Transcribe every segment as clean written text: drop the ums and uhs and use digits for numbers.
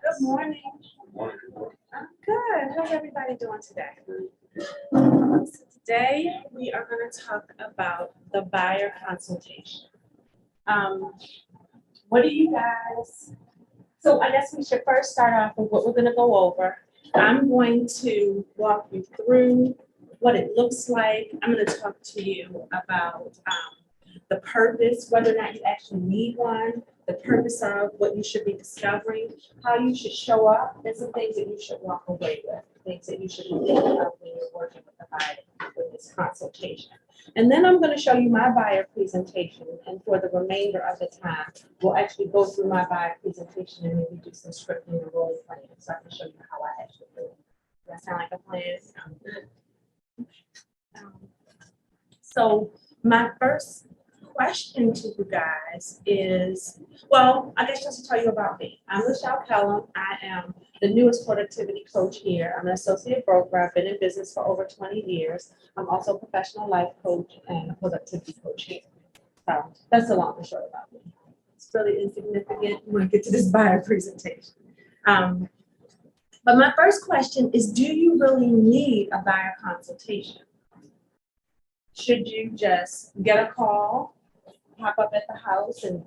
Good morning. Morning. I'm good. How's everybody doing today? So today we are going to talk about the buyer consultation. What do you guys? So I guess we should first start off with what we're going to go over. I'm going to walk you through what it looks like. I'm going to talk to you about the purpose, whether or not you actually need one, the purpose of what you should be discovering, how you should show up, and some things that you should walk away with, things that you should be thinking of when you're working with the buyer with this consultation. And then I'm going to show you my buyer presentation, and for the remainder of the time, we'll actually go through my buyer presentation and maybe do some scripting and role playing, so I can show you how I actually do it. Does that sound like a plan? So my first question to you guys is, well, I guess just to tell you about me. I'm Michelle Kellum. I am the newest productivity coach here. I'm an associate broker. I've been in business for over 20 years. I'm also a professional life coach and a productivity coach here. So that's the long and short about me. It's really insignificant when I get to this buyer presentation. But my first question is, do you really need a buyer consultation? Should you just get a call, pop up at the house and,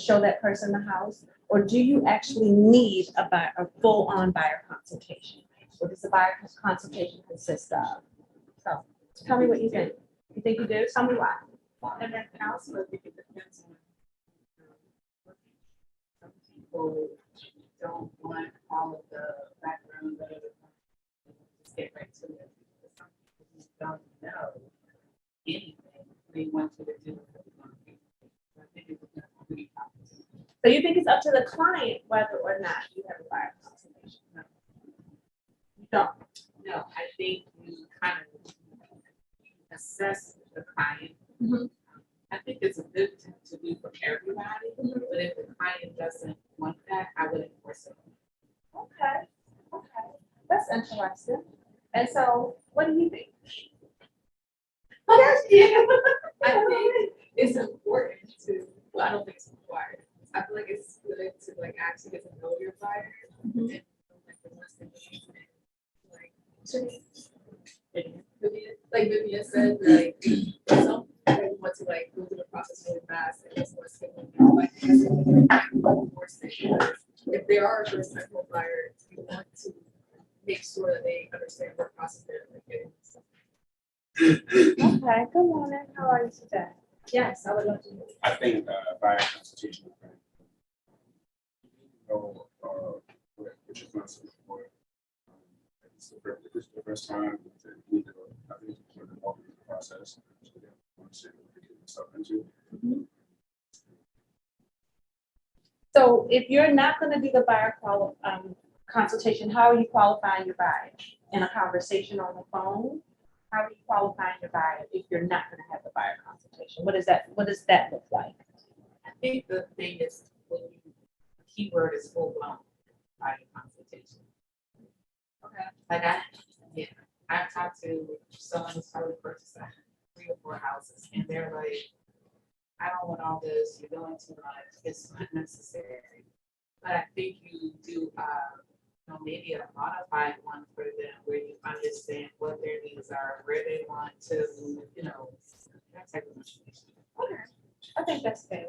show that person the house? Or do you actually need a full-on buyer consultation? What does the buyer consultation consist of? So tell me what you think. You think you do? Tell me why. And then also, I think it depends on some people don't want all of the background that other just get right to it. Some people who don't know anything, they want you to do it. I think it depends on who you talk to. So you think it's up to the client whether or not you have a buyer consultation? No. You don't. No, I think you kind of assess the client. Mhm. I think it's a good thing to do for everybody, Mhm. but if the client doesn't want that, I wouldn't force it. Okay. That's interesting. And so what do you think? I think it's important to, well, I don't think it's required. I feel like it's good to actually get to know your buyer. Mhm. And, the ones that you need, like Vivian said, some people want to go through the process really fast and just want to skip if there are a first time home buyer, you want to make sure that they understand what process they're getting. Okay, good morning. How are you today? Yes, I would love to hear. I think buyer consultation is great. You know, what you're consulting for. If it's the first time, you need to, I think it's important to walk through the process. So they understand what they're getting themselves into. So if you're not going to do the buyer consultation, how are you qualifying your buyer? In a conversation on the phone? How are you qualifying your buyer if you're not going to have the buyer consultation? What does that look like? I think the thing is when you, the keyword is full blown buyer consultation. Okay. I've talked to someone who's probably purchased 3 or 4 houses, and they're like, I don't want all this, you're doing too much, it's not necessary. But I think you do, maybe a modified one for them where you understand what their needs are, where they want to, that type of information. Okay, I think that's fair.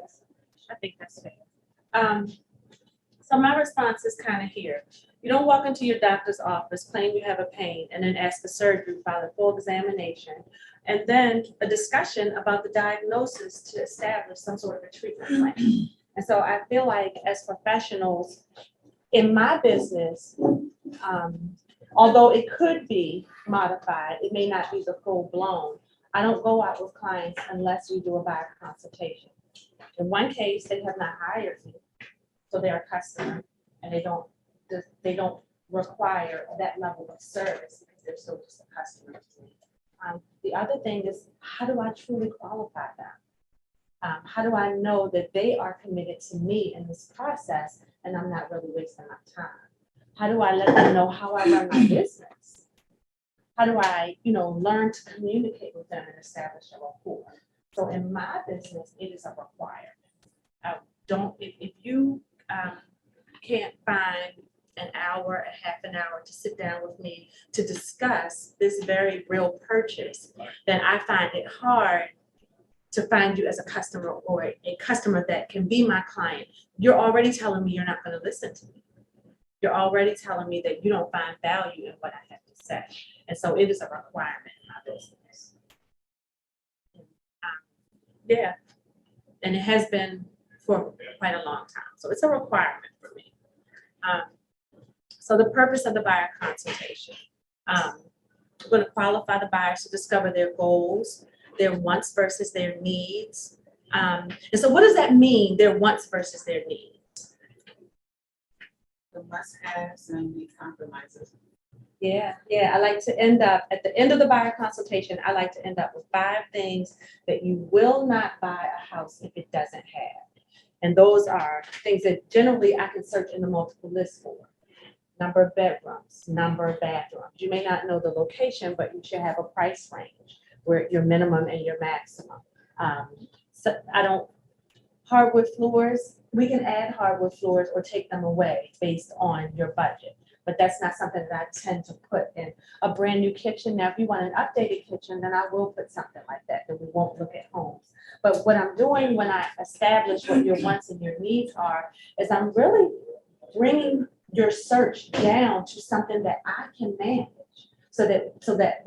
So my response is kind of here. You don't walk into your doctor's office, claim you have a pain, and then ask for surgery, file a full examination, and then a discussion about the diagnosis to establish some sort of a treatment plan. And so I feel like as professionals in my business, although it could be modified, it may not be the full blown. I don't go out with clients unless we do a buyer consultation. In one case, they have not hired me, so they're a customer, and they don't require that level of service because they're still just a customer to me. The other thing is, how do I truly qualify them? How do I know that they are committed to me in this process and I'm not really wasting my time? How do I let them know how I run my business? How do I, learn to communicate with them and establish a rapport? So in my business, it is a requirement. If you can't find an hour, a half an hour to sit down with me to discuss this very real purchase, then I find it hard to find you as a customer or a customer that can be my client. You're already telling me you're not going to listen to me. You're already telling me that you don't find value in what I have to say. And so it is a requirement in my business. Yeah, and it has been for quite a long time. So it's a requirement for me. So the purpose of the buyer consultation. We're going to qualify the buyers to discover their goals, their wants versus their needs. And so what does that mean, their wants versus their needs? The must-haves and the compromises. Yeah, I like to end up, at the end of the buyer consultation, I like to end up with 5 things that you will not buy a house if it doesn't have. And those are things that generally I can search in the multiple list for. Number of bedrooms, number of bathrooms. You may not know the location, but you should have a price range where your minimum and your maximum. So hardwood floors, we can add hardwood floors or take them away based on your budget. But that's not something that I tend to put in a brand new kitchen. Now, if you want an updated kitchen, then I will put something like that we won't look at homes. But what I'm doing when I establish what your wants and your needs are, is I'm really bringing your search down to something that I can manage so that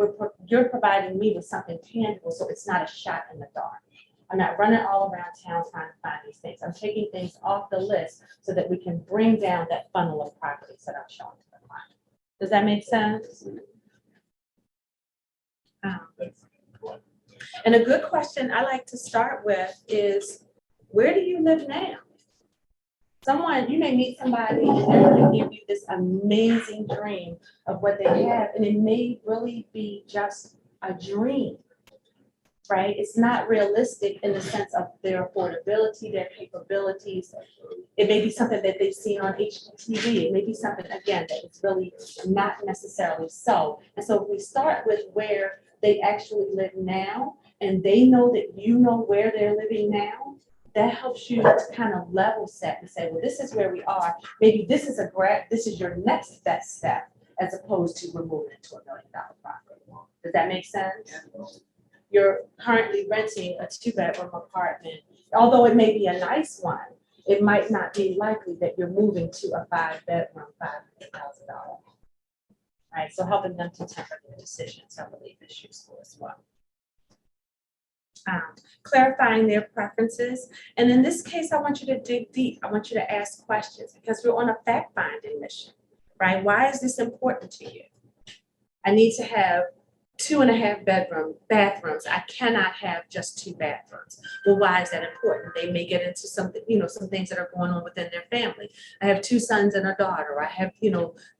you're providing me with something tangible. So it's not a shot in the dark. I'm not running all around town trying to find these things. I'm taking things off the list so that we can bring down that funnel of properties that I'm showing to the client. Does that make sense? And a good question I like to start with is, where do you live now? You may meet somebody and they're going to give you this amazing dream of what they have, and it may really be just a dream. Right? It's not realistic in the sense of their affordability, their capabilities. It may be something that they've seen on HGTV. It may be something, again, that is really not necessarily so. And so if we start with where they actually live now, and they know that you know where they're living now, that helps you to kind of level set and say, well, this is where we are. Maybe this is your next best step, as opposed to we're moving into $1 million property. Does that make sense? You're currently renting a 2-bedroom apartment, although it may be a nice one, it might not be likely that you're moving to a 5-bedroom, $500,000. Right, so helping them to temper their decisions, I believe, is useful as well. Clarifying their preferences, and in this case, I want you to dig deep. I want you to ask questions because we're on a fact-finding mission, right? Why is this important to you? I need to have 2.5 bathrooms. I cannot have just 2 bathrooms. Well, why is that important? They may get into something, some things that are going on within their family. I have 2 sons and a daughter. I have,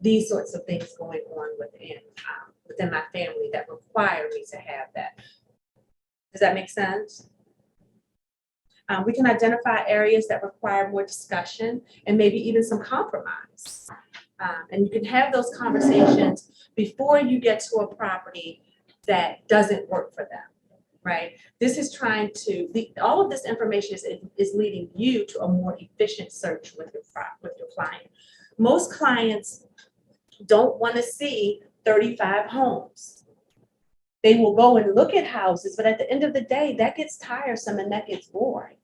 these sorts of things going on within my family that require me to have that. Does that make sense? We can identify areas that require more discussion and maybe even some compromise. And you can have those conversations before you get to a property that doesn't work for them, right? This is all of this information is leading you to a more efficient search with your client. Most clients don't want to see 35 homes. They will go and look at houses, but at the end of the day, that gets tiresome and that gets boring.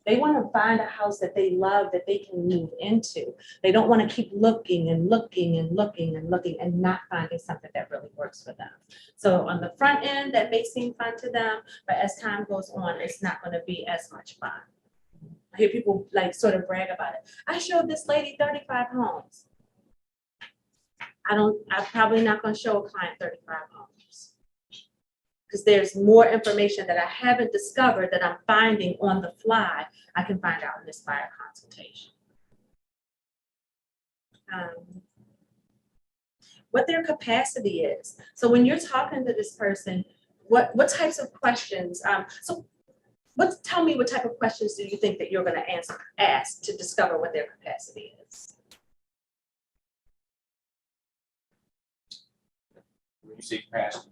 They want to find a house that they love, that they can move into. They don't want to keep looking and looking and looking and looking and not finding something that really works for them. So on the front end, that may seem fun to them, but as time goes on, it's not going to be as much fun. I hear people sort of brag about it. I showed this lady 35 homes. I'm probably not going to show a client 35 homes. Because there's more information that I haven't discovered that I'm finding on the fly, I can find out in this buyer consultation. What their capacity is. So when you're talking to this person, what types of questions, tell me what type of questions do you think that you're going to ask to discover what their capacity is? When you say capacity,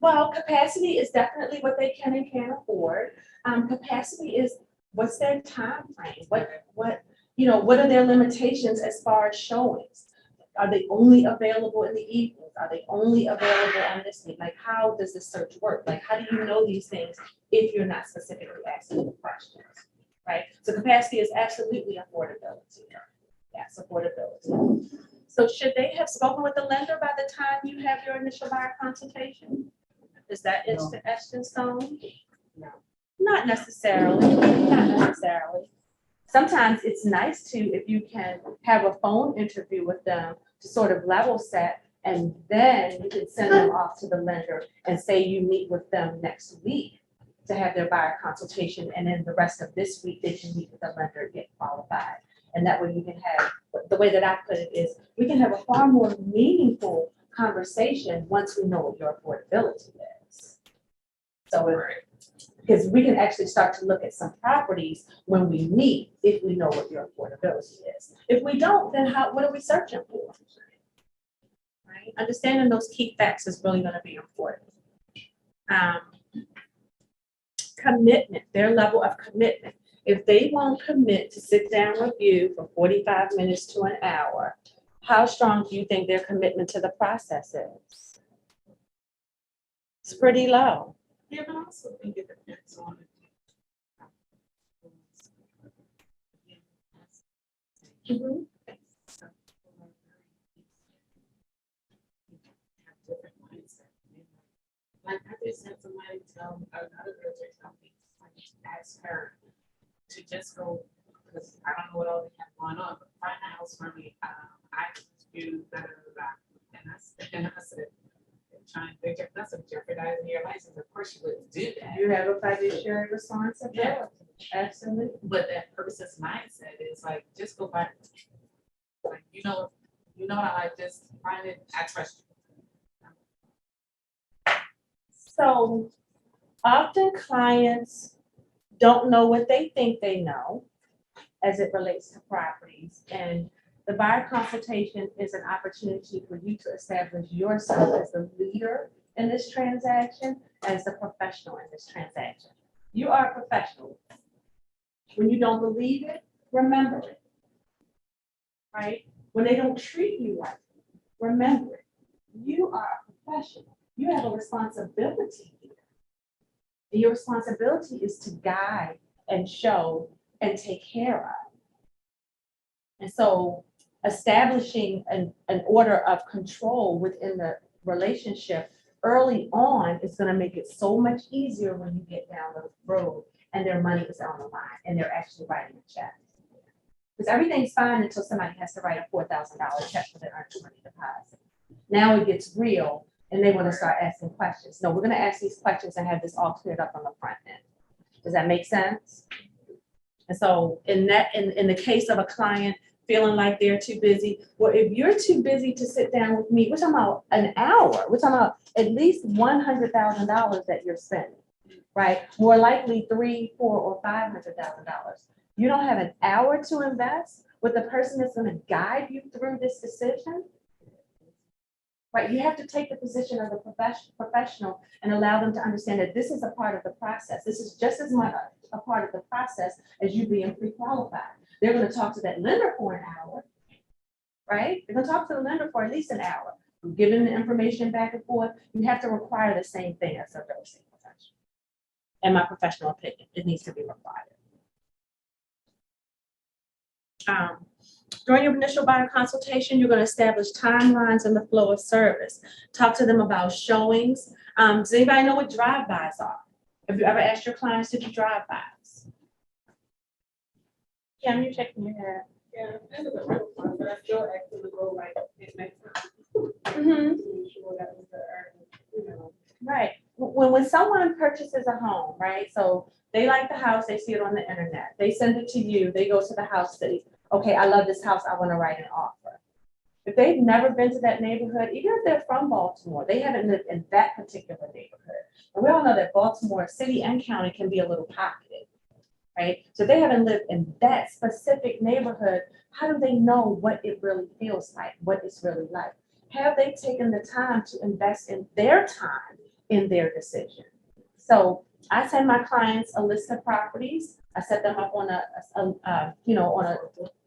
Well, capacity is definitely what they can and can't afford. Capacity is what's their time frame? What what are their limitations as far as showings? Are they only available in the evenings? Are they only available on this week? Like, how does the search work? Like, how do you know these things if you're not specifically asking the questions, right? So capacity is absolutely affordability. Yes, affordability. So should they have spoken with the lender by the time you have your initial buyer consultation? Is that etched in stone? No. Not necessarily, not necessarily. Sometimes it's nice to, if you can have a phone interview with them to sort of level set, and then you can send them off to the lender and say you meet with them next week to have their buyer consultation, and then the rest of this week they can meet with the lender and get qualified. And that way you can have, the way that I put it is, we can have a far more meaningful conversation once we know what your affordability is. So, because we can actually start to look at some properties when we meet, if we know what your affordability is. If we don't, then what are we searching for? Right? Understanding those key facts is really going to be important. Commitment, their level of commitment. If they won't commit to sit down with you for 45 minutes to an hour, how strong do you think their commitment to the process is? It's pretty low. Yeah, but I also think it depends on. Mhm. Have different mindset. Like I just had somebody tell another realtor tell me, like, ask her to just go, because I don't know what all they have going on, but find a house for me. I do da da da da. And I said, that's jeopardizing your license. Of course you wouldn't do that. You have a fiduciary responsibility. Yeah. Absolutely. But that person's mindset is like, just go back. Like, I just find it, I trust you. So often clients don't know what they think they know as it relates to properties. And the buyer consultation is an opportunity for you to establish yourself as the leader in this transaction, as the professional in this transaction. You are a professional. When you don't believe it, remember it. Right? When they don't treat you right, remember it. You are a professional. You have a responsibility here. And your responsibility is to guide and show and take care of. And so establishing an order of control within the relationship early on is going to make it so much easier when you get down the road and their money is on the line and they're actually writing a check. Because everything's fine until somebody has to write a $4,000 check for their earnest money deposit. Now it gets real and they want to start asking questions. No, we're going to ask these questions and have this all cleared up on the front end. Does that make sense? And so in the case of a client feeling like they're too busy, well, if you're too busy to sit down with me, we're talking about an hour. We're talking about at least $100,000 that you're spending, right? More likely $300,000, $400,000, or $500,000. You don't have an hour to invest with the person that's going to guide you through this decision, right? You have to take the position of the professional and allow them to understand that this is a part of the process. This is just as much a part of the process as you being pre-qualified. They're going to talk to that lender for an hour, right? They're going to talk to the lender for at least an hour. Giving the information back and forth, you have to require the same thing as a real estate professional. In my professional opinion, it needs to be required. During your initial buyer consultation, you're going to establish timelines and the flow of service. Talk to them about showings. Does anybody know what drive-bys are? Have you ever asked your clients to do drive-bys? Kim, you're shaking your head. Yeah, this is a real fun, but I still actually go like it makes sense. Mm-hmm. Sure that was the, Right. When someone purchases a home, right? So they like the house, they see it on the internet, they send it to you, they go to the house, they, okay, I love this house, I want to write an offer. If they've never been to that neighborhood, even if they're from Baltimore, they haven't lived in that particular neighborhood. And we all know that Baltimore city and county can be a little pocketed, right? So they haven't lived in that specific neighborhood. How do they know what it really feels like, what it's really like? Have they taken the time to invest in their time in their decision? So I send my clients a list of properties. I set them up on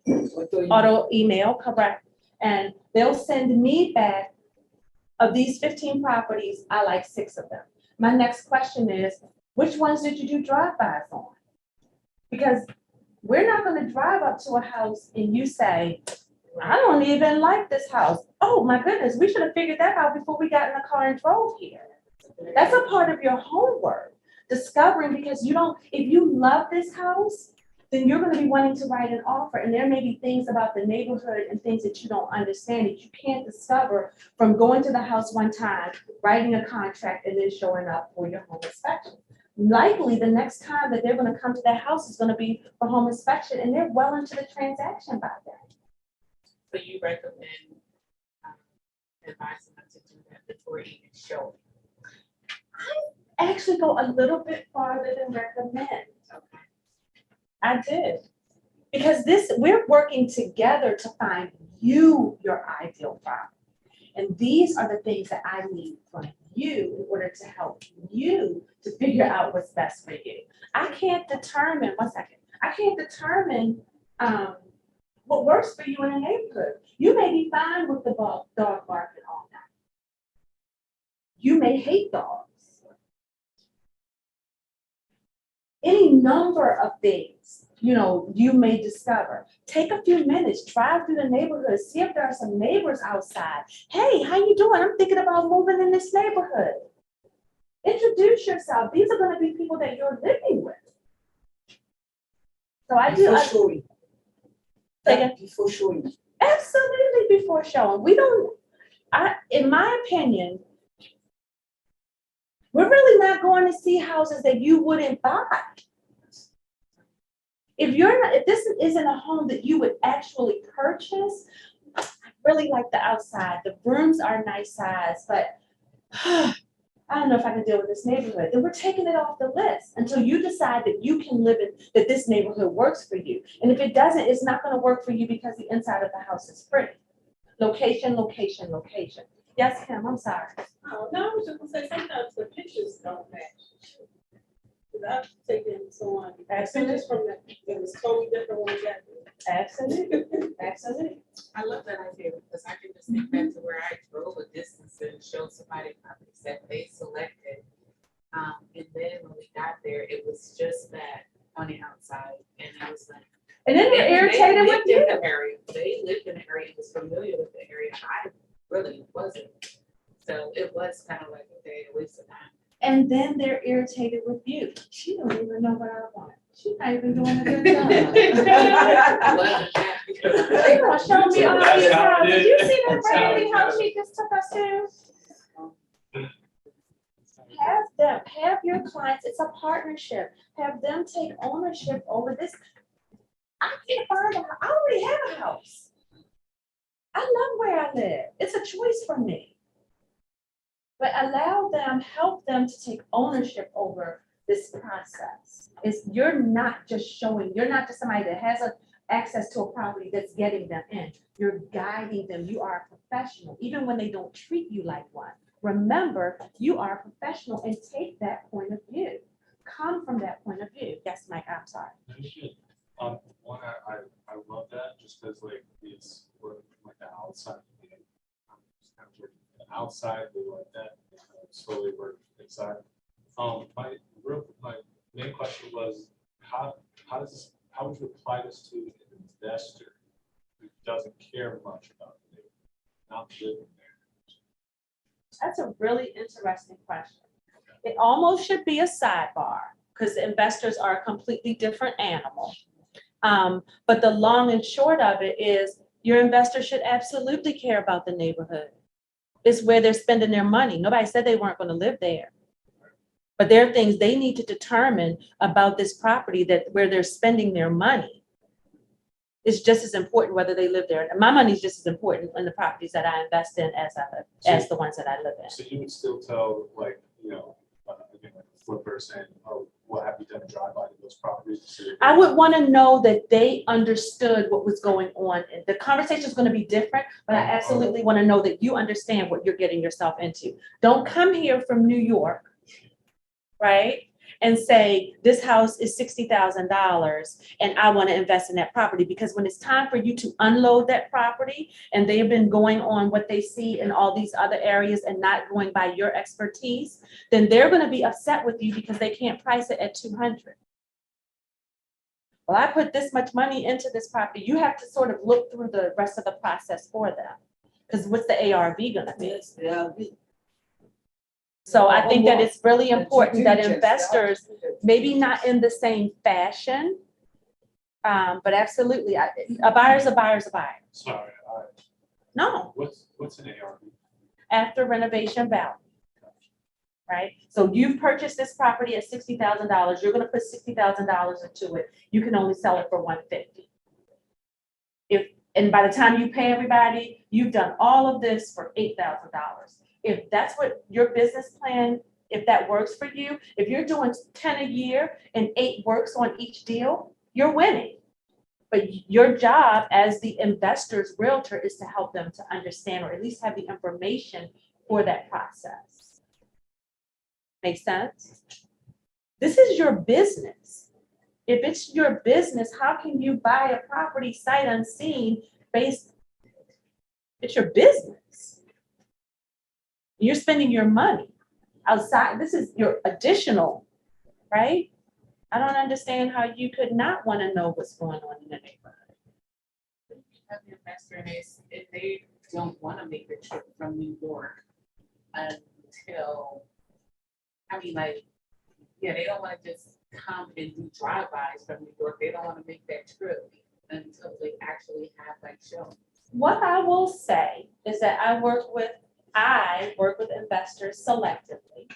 auto email, correct? And they'll send me back, of these 15 properties, I like 6 of them. My next question is, which ones did you do drive-bys on? Because we're not gonna drive up to a house and you say, I don't even like this house. Oh my goodness, we should have figured that out before we got in the car and drove here. That's a part of your homework, discovering, because you don't, if you love this house, then you're gonna be wanting to write an offer, and there may be things about the neighborhood and things that you don't understand that you can't discover from going to the house one time, writing a contract, and then showing up for your home inspection. Likely, the next time that they're gonna come to that house is gonna be for home inspection, and they're well into the transaction by then. So you recommend advising them to do that before even showing? Actually go a little bit farther than recommend. Okay. I did. Because we're working together to find you your ideal property. And these are the things that I need from you in order to help you to figure out what's best for you. I can't determine, what works for you in a neighborhood. You may be fine with the dog barking all night. You may hate dogs. Any number of things, you may discover. Take a few minutes, drive through the neighborhood, see if there are some neighbors outside. Hey, how you doing? I'm thinking about moving in this neighborhood. Introduce yourself. These are going to be people that you're living with. So I do. Before showing. Say Before showing. Absolutely before showing. In my opinion, we're really not going to see houses that you wouldn't buy. If this isn't a home that you would actually purchase, I really like the outside. The rooms are nice size, but I don't know if I can deal with this neighborhood. Then we're taking it off the list until you decide that you can live in, that this neighborhood works for you. And if it doesn't, it's not going to work for you because the inside of the house is pretty. Location, location, location. Yes, Kim, I'm sorry. Oh, no, I was just gonna say, sometimes the pictures don't match. Cause I've taken someone, pictures from that, it was totally different one that. Absolutely, absolutely. I love that idea because I can just think back to where I drove a distance and showed somebody properties that they selected. And then when we got there, it was just that on the outside, and I was like. And then they're irritated with lived in you. the area. They lived in the area, and was familiar with the area. I really wasn't. So it was kind of like, okay, a waste of time. And then they're irritated with you. She don't even know what I want. She's not even doing a good job. It wasn't that because They gonna show me all That's these how it houses. is. You see that That's how it Brandy house is. she just took us to? Have your clients, it's a partnership. Have them take ownership over this. I can't find a house. I already have a house. I love where I live. It's a choice for me. But help them to take ownership over this process. You're not just somebody that has access to a property that's getting them in. You're guiding them. You are a professional, even when they don't treat you like one. Remember, you are a professional and take that point of view. Come from that point of view. Yes, Mike, I'm sorry. One, I love that just because like it's like the outside. I'm just kind of working the outside, we like that, and kind of slowly work inside. My main question was how would you apply this to an investor who doesn't care much about it, not living there? That's a really interesting question. It almost should be a sidebar because investors are a completely different animal. But the long and short of it is your investor should absolutely care about the neighborhood. It's where they're spending their money. Nobody said they weren't going to live there. But there are things they need to determine about this property where they're spending their money. It's just as important whether they live there. My money is just as important in the properties that I invest in as the ones that I live in. So you would still tell again, like a flipper saying, oh, well, have you done a drive-by to those properties? I would want to know that they understood what was going on. And the conversation is going to be different, but I absolutely want to know that you understand what you're getting yourself into. Don't come here from New York, right? and say, this house is $60,000 and I want to invest in that property. Because when it's time for you to unload that property and they've been going on what they see in all these other areas and not going by your expertise, then they're going to be upset with you because they can't price it at 200. Well, I put this much money into this property. You have to sort of look through the rest of the process for them. Because what's the ARV gonna be? Yes, yeah. So I think that it's really The due important that diligence, investors, maybe not in the same fashion, but absolutely, a buyer's a buyer's a buyer. Sorry, No, what's an ARV? after renovation value, right? So you've purchased this property at $60,000, you're gonna put $60,000 into it, you can only sell it for $150. And by the time you pay everybody, you've done all of this for $8,000. If that's what your business plan, if that works for you, if you're doing 10 a year and 8 works on each deal, you're winning. But your job as the investor's realtor is to help them to understand, or at least have the information for that process. Make sense? This is your business. If it's your business, how can you buy a property sight unseen based? It's your business. You're spending your money outside. This is your additional, right? I don't understand how you could not want to know what's going on in the neighborhood. Have the investor and if they don't want to make the trip from New York until, I mean, like, yeah, they don't want to just come and do drive-bys from New York. They don't want to make that trip until they actually have like showings. What I will say is that I work with investors selectively.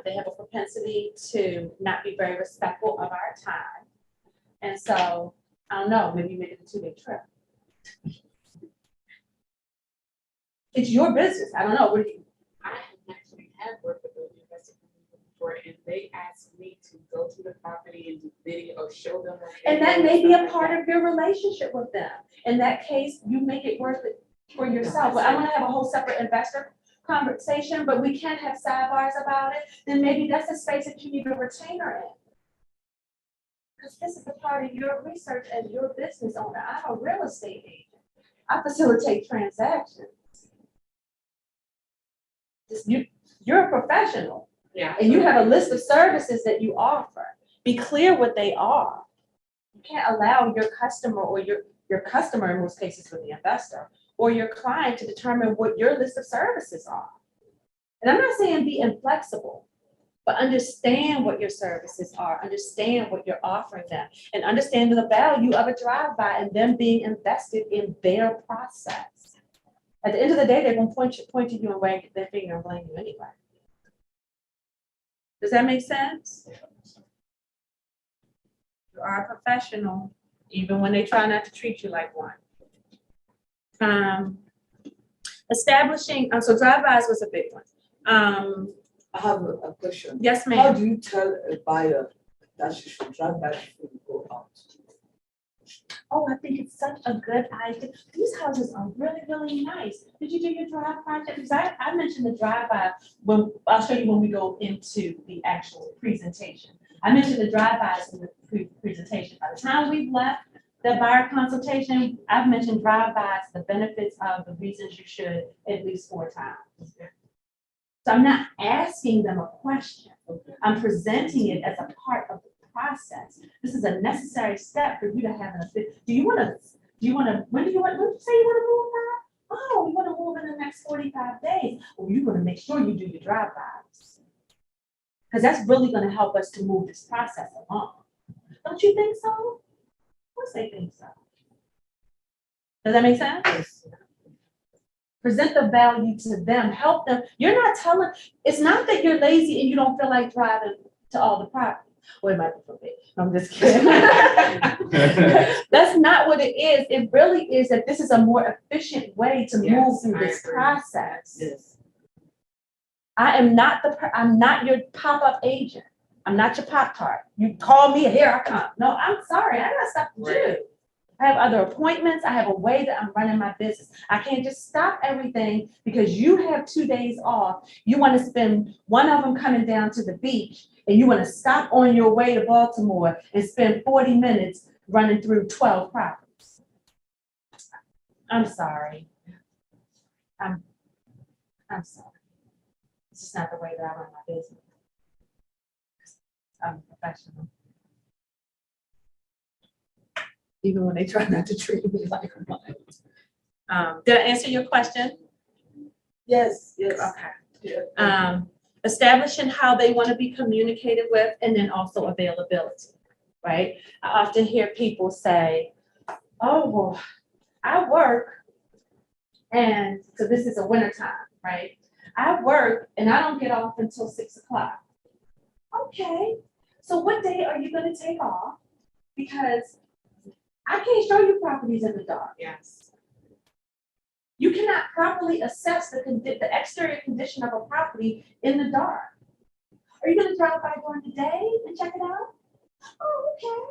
They have a propensity to not be very respectful of our time. And so, I don't know, maybe make it a 2-day trip. It's your business. I don't know. What do you? I actually have worked with those investors before, and they asked me to go to the property and do video or show them. And that may be a part of your relationship with them. In that case, you make it worth it for yourself. But I want to have a whole separate investor conversation, but we can't have sidebars about it. Then maybe that's a space that you need a retainer in. Because this is a part of your research as your business owner. I'm a real estate agent. I facilitate transactions. You're a professional. Yeah. And you have a list of services that you offer. Be clear what they are. You can't allow your customer or your customer, in most cases with the investor, or your client to determine what your list of services are. And I'm not saying be inflexible, but understand what your services are, understand what you're offering them, and understand the value of a drive-by and them being invested in their process. At the end of the day, they're going to point to you and wag their finger and blame you anyway. Does that make sense? You are a professional, even when they try not to treat you like one. Establishing, so drive-bys was a big one. I have a question. Yes, How ma'am. do you tell a buyer that she should drive by before you go out? Oh, I think it's such a good idea. These houses are really, really nice. Did you do your drive project? Because I mentioned the drive-by when I'll show you when we go into the actual presentation. I mentioned the drive-bys in the presentation. By the time we've left the buyer consultation, I've mentioned drive-bys, the benefits of the reasons you should at least 4 times. So I'm not asking them a question. I'm presenting it as a part of the process. This is a necessary step for you to have an efficient. When do you want to say you want to move that? Oh, you want to move in the next 45 days. Well, you want to make sure you do your drive-bys. Because that's really going to help us to move this process along. Don't you think so? Of course they think so. Does that make sense? Yes. Present the value to them, help them. You're not telling, it's not that you're lazy and you don't feel like driving to all the property. Well, it might be for me. I'm just kidding. That's not what it is. It really is that this is a more efficient way to move through this process. Yes. I'm not your pop-up agent. I'm not your Pop-Tart. You call me, here I come. No, I'm sorry, I got stuff to do. I have other appointments. I have a way that I'm running my business. I can't just stop everything because you have 2 days off. You want to spend one of them coming down to the beach and you want to stop on your way to Baltimore and spend 40 minutes running through 12 properties. I'm sorry. I'm sorry. It's just not the way that I run my business. I'm a professional. Even when they try not to treat me like one. Did I answer your question? Yes, yes. Okay. Yeah. Establishing how they want to be communicated with, and then also availability, right? I often hear people say, oh, well, I work, and so this is a winter time, right? I work and I don't get off until 6 o'clock. Okay, so what day are you going to take off? Because I can't show you properties in the dark. Yes. You cannot properly assess the exterior condition of a property in the dark. Are you gonna drive by during the day and check it out? Oh, okay.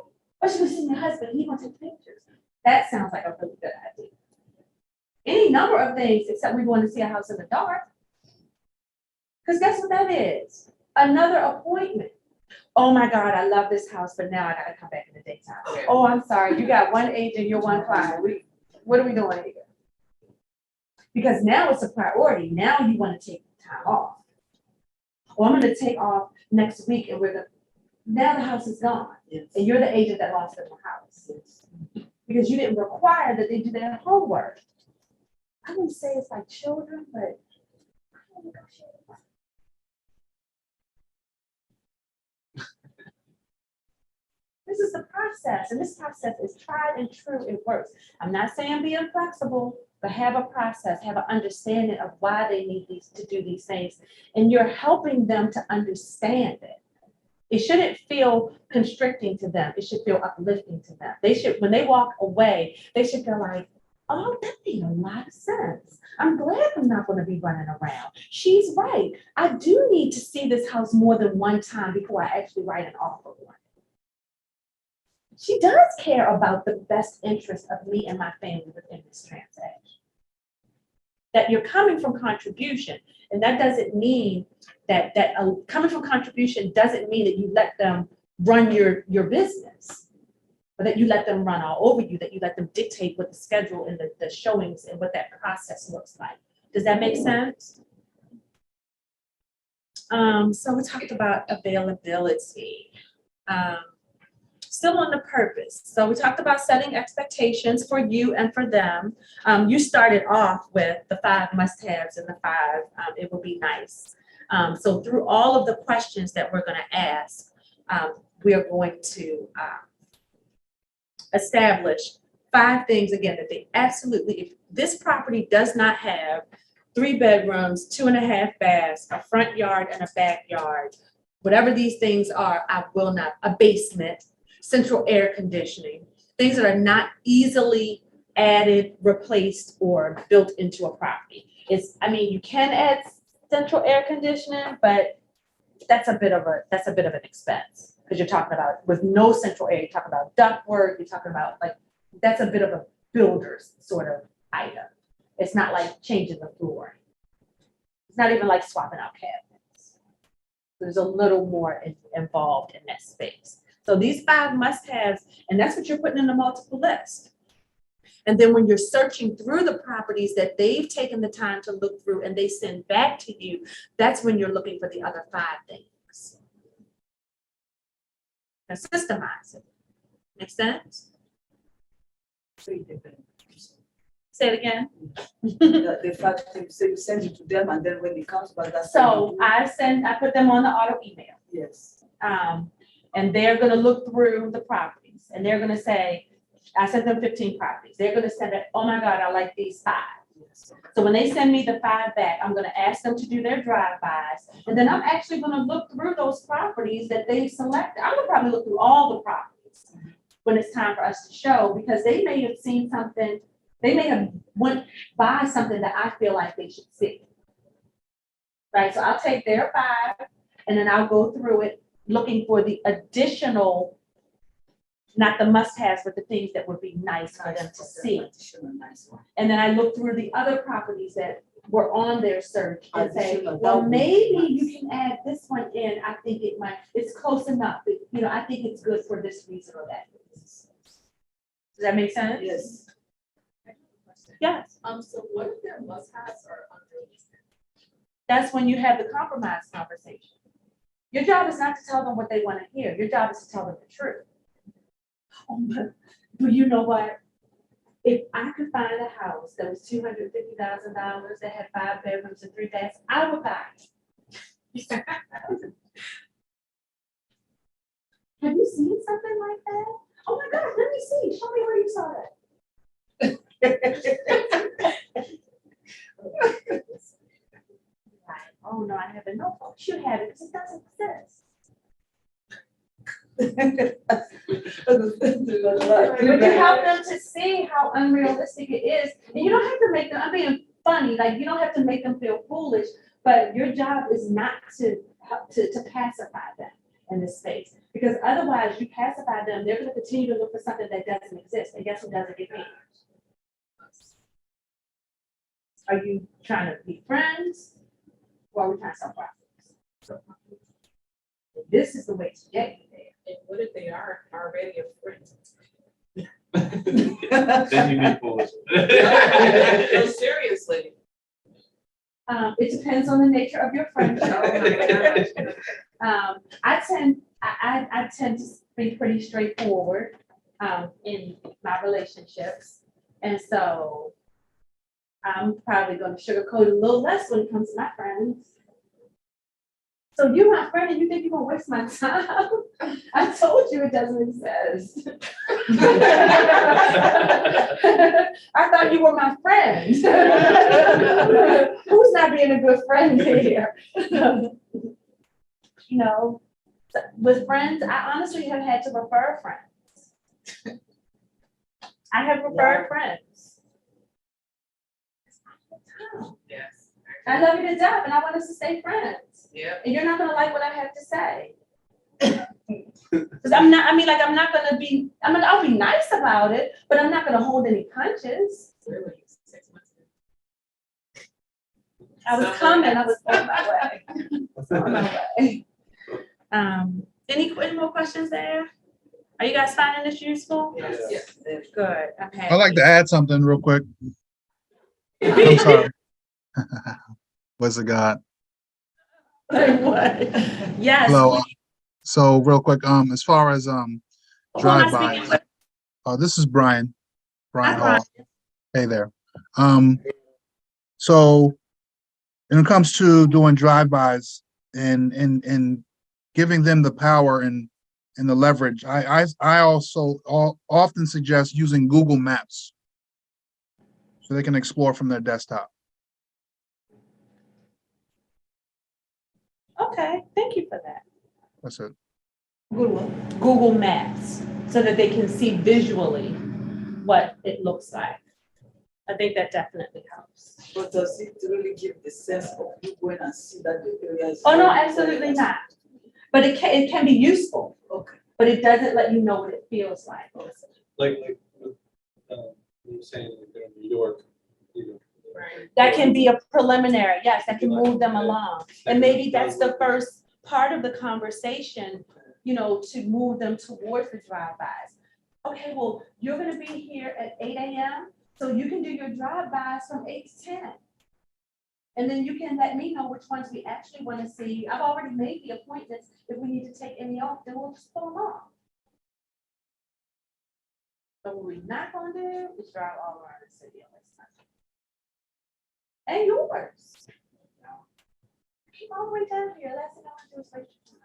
Or should we send your husband, he gonna take pictures? That sounds like a really good idea. Any number of things, except we want to see a house in the dark. Because guess what that is? Another appointment. Oh my God, I love this house, but now I gotta come back in the daytime. Oh, I'm sorry, you got one agent, you're one client. What are we doing here? Because now it's a priority. Now you want to take time off. Well, I'm going to take off next week and now the house is gone. Yes. And you're the agent that lost them the house. Yes. Because you didn't require that they do their homework. I wouldn't say it's like children, but I don't negotiate. This is the process, and this process is tried and true. It works. I'm not saying be inflexible, but have a process, have an understanding of why they need to do these things, and you're helping them to understand it. It shouldn't feel constricting to them. It should feel uplifting to them. They should, when they walk away, they should feel like, oh, that made a lot of sense. I'm glad I'm not going to be running around. She's right. I do need to see this house more than one time before I actually write an offer on it. She does care about the best interest of me and my family within this transaction. That you're coming from contribution, and that doesn't mean that coming from contribution doesn't mean that you let them run your business, but that you let them run all over you, that you let them dictate what the schedule and the showings and what that process looks like. Does that make sense? So we talked about availability. Still on the purpose. So we talked about setting expectations for you and for them. You started off with the 5 must-haves and the 5, it would be nice. So through all of the questions that we're going to ask, we are going to establish 5 things, again, that they absolutely, if this property does not have 3 bedrooms, 2.5 baths, a front yard and a backyard, whatever these things are, I will not, a basement, central air conditioning, things that are not easily added, replaced, or built into a property. I mean, you can add central air conditioning, but that's a bit of an expense because you're talking about with no central air, you're talking about ductwork, you're talking about like, that's a bit of a builder's sort of item. It's not like changing the floor. It's not even like swapping out cabinets. There's a little more involved in that space. So these 5 must-haves, and that's what you're putting in the multiple list. And then when you're searching through the properties that they've taken the time to look through and they send back to you, that's when you're looking for the other 5 things. Now systemize it. Make sense? Say it again. The fact that you send it to them and then when it comes back, that's. So I put them on the auto email. Yes. And they're gonna look through the properties and they're gonna say, I sent them 15 properties. They're gonna send it, oh my God, I like these 5. Yes. So when they send me the 5 back, I'm gonna ask them to do their drive-bys. And then I'm actually gonna look through those properties that they've selected. I'm gonna probably look through all the properties when it's time for us to show, because they may have seen something, they may have went by something that I feel like they should see. Right, so I'll take their 5 and then I'll go through it looking for the additional Not the must-haves, but the things that would be nice for them to see. Additional nice one. And then I look through the other properties that were on their search and say, Additional, that well, would be maybe nice. you can add this one in. I think it's close enough. You know, I think it's good for this reason or that reason. Does that make sense? Yes. Yes. So what if their must-haves are unrealistic? That's when you have the compromise conversation. Your job is not to tell them what they want to hear. Your job is to tell them the truth. Oh, but do you know what? If I could find a house that was $250,000 that had 5 bedrooms and 3 baths, I would buy it. Have you seen something like that? Oh my God, let me see. Show me where you saw that. Right. Oh no, I haven't. No, of course you have it because it doesn't exist. But you help them to see how unrealistic it is. And you don't have to make them, I'm being funny, like you don't have to make them feel foolish, but your job is not to pacify them in this space. Because otherwise you pacify them, they're gonna continue to look for something that doesn't exist. And guess who doesn't get paid? Are you trying to be friends? Or are we trying to sell products? This is the way to get you there. And what if they are already a friend? Then you need bullets. No, seriously. It depends on the nature of your friendship. Oh I tend to be pretty straightforward in my relationships. And so I'm probably going to sugarcoat it a little less when it comes to my friends. So you're my friend and you think you're going to waste my time? I told you it doesn't exist. I thought you were my friend. Who's not being a good friend here? You know, with friends, I honestly have had to refer friends. I have referred friends. Yes. I love you to death and I want us to stay friends. Yep. And you're not gonna like what I have to say. Cause I'm not gonna be, I'll be nice about it, but I'm not gonna hold any punches. Really, 6 months ago. I was coming, I was on my way. On my way. Any more questions there? Are you guys finding this useful? Yes. Good, I'm happy. I'd like to add something real quick. I'm sorry. What's it God? Like what? Yes. Hello. So real quick, as far as Who am I drive-by, speaking with? this is Brian Hi, Hall. Hey there. So when it comes to doing drive-bys and giving them the power and the leverage, I also often suggest using Google Maps so they can explore from their desktop. Okay, thank you for that. That's it. Google Maps, so that they can see visually what it looks like. I think that definitely helps. But does it really give the sense of you going and see that the area is? Oh, no, absolutely not. But it can be useful, Okay. but it doesn't let you know what it feels like. Like, you were saying, like, they're in New York, you know. Right. That can be a preliminary, yes, that can move them along. And maybe that's the first part of the conversation, you know, to move them towards the drive-bys. Okay, well, you're gonna be here at 8 a.m., so you can do your drive-bys from 8 to 10. And then you can let me know which ones we actually wanna see. I've already made the appointments. If we need to take any off, then we'll just pull them off. But what we're not gonna do is drive all around the city all this time. And yours. Keep all the way down here. Last thing I want to do is waste your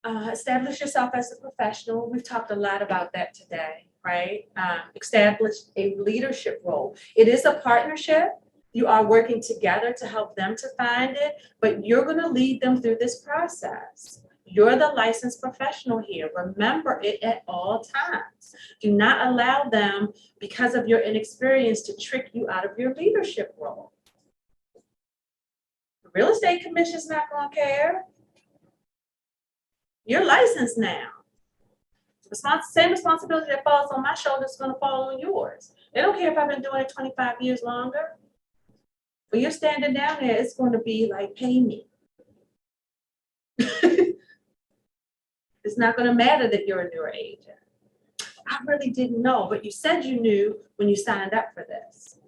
time. Establish yourself as a professional. We've talked a lot about that today, right? Establish a leadership role. It is a partnership. You are working together to help them to find it, but you're going to lead them through this process. You're the licensed professional here. Remember it at all times. Do not allow them, because of your inexperience, to trick you out of your leadership role. The real estate commission's not gonna care. You're licensed now. Same responsibility that falls on my shoulders is gonna fall on yours. They don't care if I've been doing it 25 years longer. When you're standing down there, it's gonna be like, pay me. It's not gonna matter that you're a newer agent. I really didn't know, but you said you knew when you signed up for this.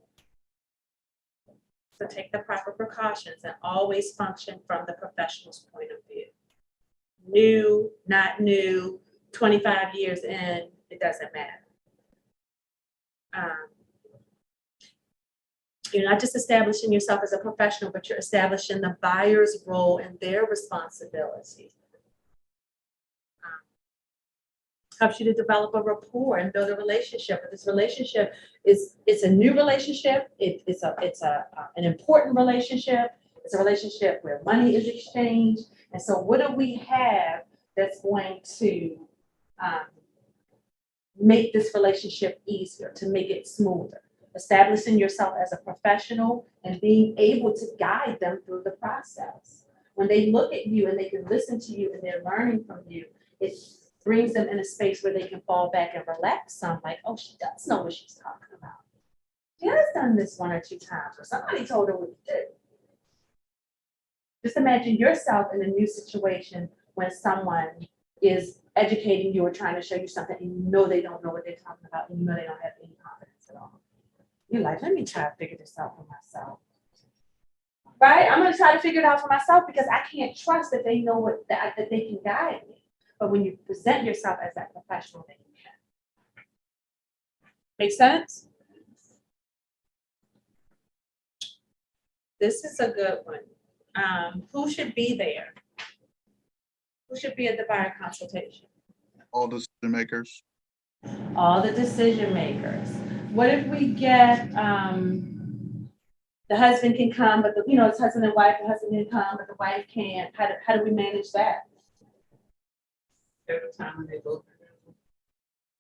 So take the proper precautions and always function from the professional's point of view. New, not new, 25 years in, it doesn't matter. You're not just establishing yourself as a professional, but you're establishing the buyer's role and their responsibility. Helps you to develop a rapport and build a relationship. But this relationship it's a new relationship. It's an important relationship. It's a relationship where money is exchanged. And so what do we have that's going to make this relationship easier, to make it smoother? Establishing yourself as a professional and being able to guide them through the process. When they look at you and they can listen to you and they're learning from you, it brings them in a space where they can fall back and relax some, like, oh, she does know what she's talking about. She has done this 1 or 2 times, or somebody told her what to do. Just imagine yourself in a new situation when someone is educating you or trying to show you something and you know they don't know what they're talking about and you know they don't have any confidence at all. You're like, let me try to figure this out for myself. Right? I'm going to try to figure it out for myself because I can't trust that they know that they can guide me. But when you present yourself as that professional, then you can. Make sense? This is a good one. Who should be there? Who should be at the buyer consultation? All decision makers. All the decision makers. What if we get the husband can come, but it's husband and wife, the husband can come, but the wife can't. How do we manage that? Every time when they both.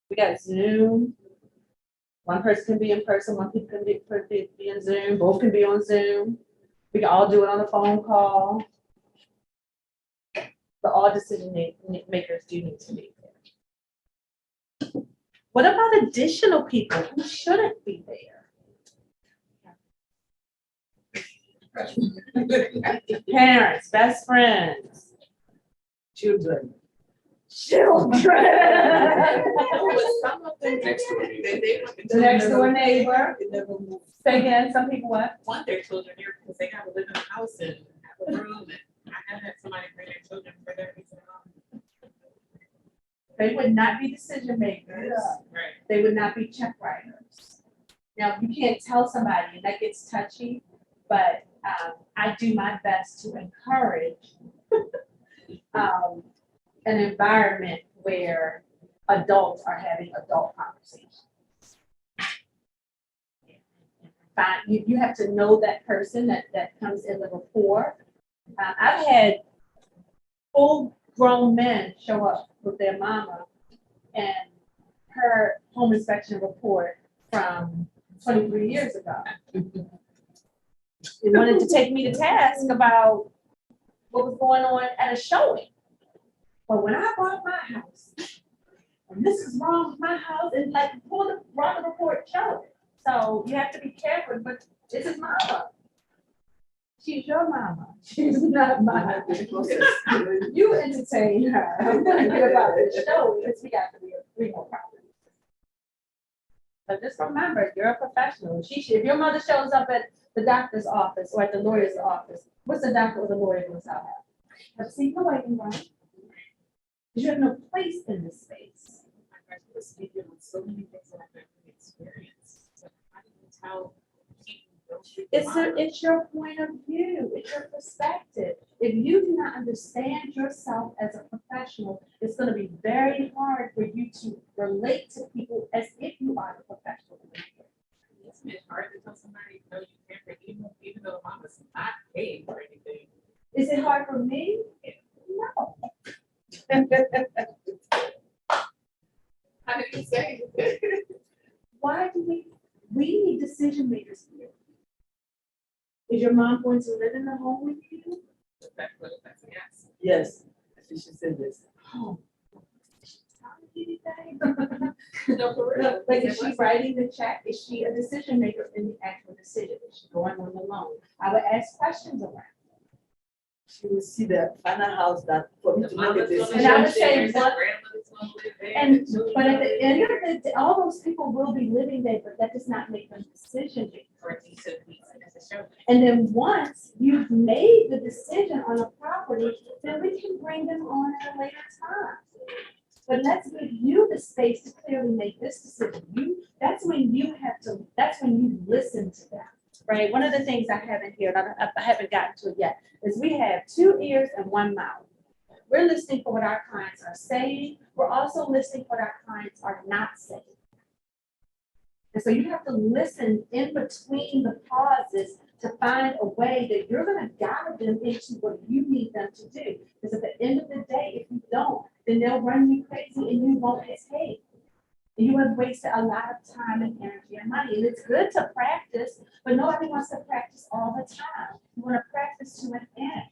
We got Zoom. One person can be in person, one person can be in Zoom, both can be on Zoom. We can all do it on a phone call. But all decision makers do need to be there. What about additional people who shouldn't be there? Parents, best friends. Children. Children. Some of them Next door neighbor. The next door neighbor. It never moved. Say again, some people what? want their children here because they gotta live in a house and have a room, and I have had somebody bring their children for their reason. They would not be decision makers. Right. They would not be check writers. Now, you can't tell somebody, and that gets touchy, but I do my best to encourage an environment where adults are having adult conversations. You have to know that person that comes in the rapport. I've had full grown men show up with their mama and her home inspection report from 23 years ago. They wanted to take me to task about what was going on at a showing. But when I bought my house, and this is wrong with my house, and like brought the report, show it. So you have to be careful, but this is mama. She's your mama. She's not mine. You entertain her. I'm gonna get about the show because we got to be a more problem. But just remember, you're a professional. If your mother shows up at the doctor's office or at the lawyer's office, what's the doctor or the lawyer going to tell her? Have seen the waiting room. You have no place in this space. I was speaking on so many things that I've been experienced. So how do you tell people those people? It's your point of view. It's your perspective. If you do not understand yourself as a professional, it's going to be very hard for you to relate to people as if you are a professional. Isn't it hard to tell somebody, no, you can't for even though the mom is not paid for anything? Is it hard for me? No. How do you say? Why do we need decision makers here? Is your mom going to live in the home with you? That's what that's, yes. Yes, she said this. Oh. No, for real. Like, is she writing the check? Is she a decision maker in the actual decision? Is she going on the loan? I would ask questions around. She will see the final house that for me The to make a mother's gonna decision. And I would live say there, the what- grandmother's gonna live there, And, the children but at gonna the live end there. of the day, all those people will be living there, but that does not make them decision makers. Or at least a piece, as a show. And then once you've made the decision on a property, then we can bring them on at a later time. But let's give you the space to clearly make this decision. That's when you listen to them, right? One of the things I haven't here, and I haven't gotten to it yet, is we have 2 ears and 1 mouth. We're listening for what our clients are saying. We're also listening for what our clients are not saying. And so you have to listen in between the pauses to find a way that you're gonna guide them into what you need them to do. Because at the end of the day, if you don't, then they'll run you crazy and you won't get paid. And you have wasted a lot of time and energy and money. And it's good to practice, but nobody wants to practice all the time. You wanna practice to an end.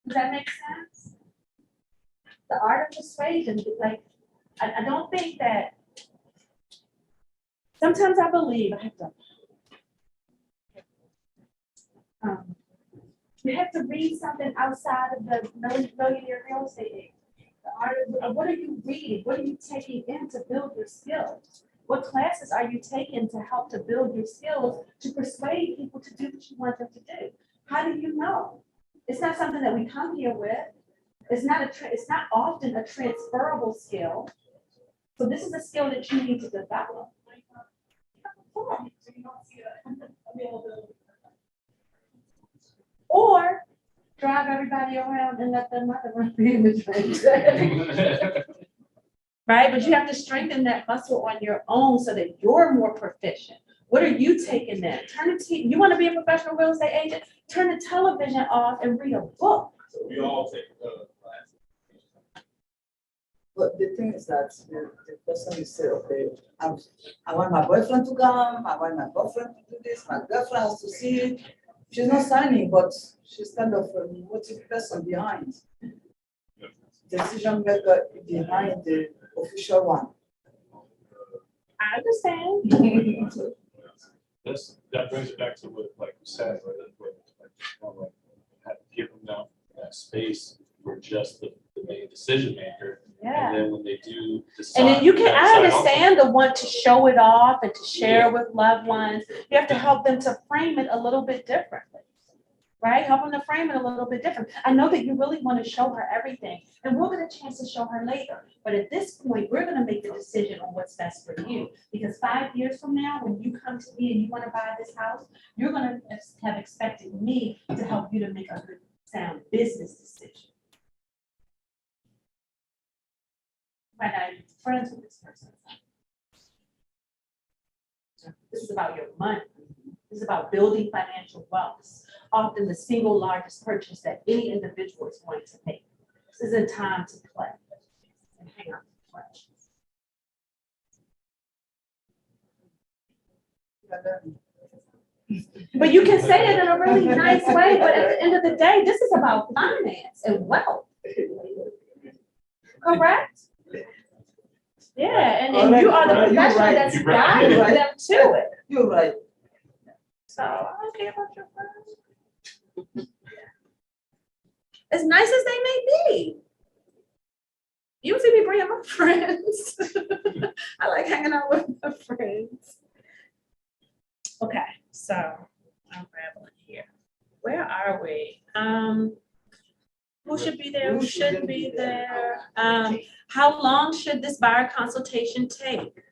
Does that make sense? The art of persuasion, like, I don't think that. Sometimes I believe I have to. You have to read something outside of the millionaire real estate agent. The art of, what are you reading? What are you taking in to build your skills? What classes are you taking to help to build your skills to persuade people to do what you want them to do? How do you know? It's not something that we come here with. It's not often a transferable skill. So this is a skill that you need to develop. Or drive everybody around and let their mother run the image. Right? But you have to strengthen that muscle on your own so that you're more proficient. What are you taking then? You want to be a professional real estate agent? Turn the television off and read a book. So we all take classes. But the thing is that the person is say, okay, I want my boyfriend to come, I want my boyfriend to do this, my girlfriend has to see it. She's not signing, but she's kind of a motive person behind. Decision maker behind the official one. I understand. That brings it back to what, like you said, right? Have to give them that space for just the main decision maker. Yeah. And then when they do decide. And then you can, I decide on understand the want to show it off and to share with loved ones. You have to help them to frame it a little bit differently, right? Help them to frame it a little bit different. I know that you really want to show her everything, and we'll get a chance to show her later. But at this point, we're gonna make the decision on what's best for you. Because 5 years from now, when you come to me and you want to buy this house, you're gonna have expected me to help you to make a good, sound business decision. Might not even be friends with this person. This is about your money. This is about building financial wealth. Often the single largest purchase that any individual is going to make. This isn't time to play and hang out to play. But you can say it in a really nice way, but at the end of the day, this is about finance and wealth. Correct? Yeah, and you are the You're professional right. that's You're right. guiding You're right. them to it. You're right. So I don't care about your friends. As nice as they may be. You see me bringing my friends. I like hanging out with my friends. Okay, so I'm rambling here. Where are we? Who should be there? Who shouldn't be there? How long should this buyer consultation take?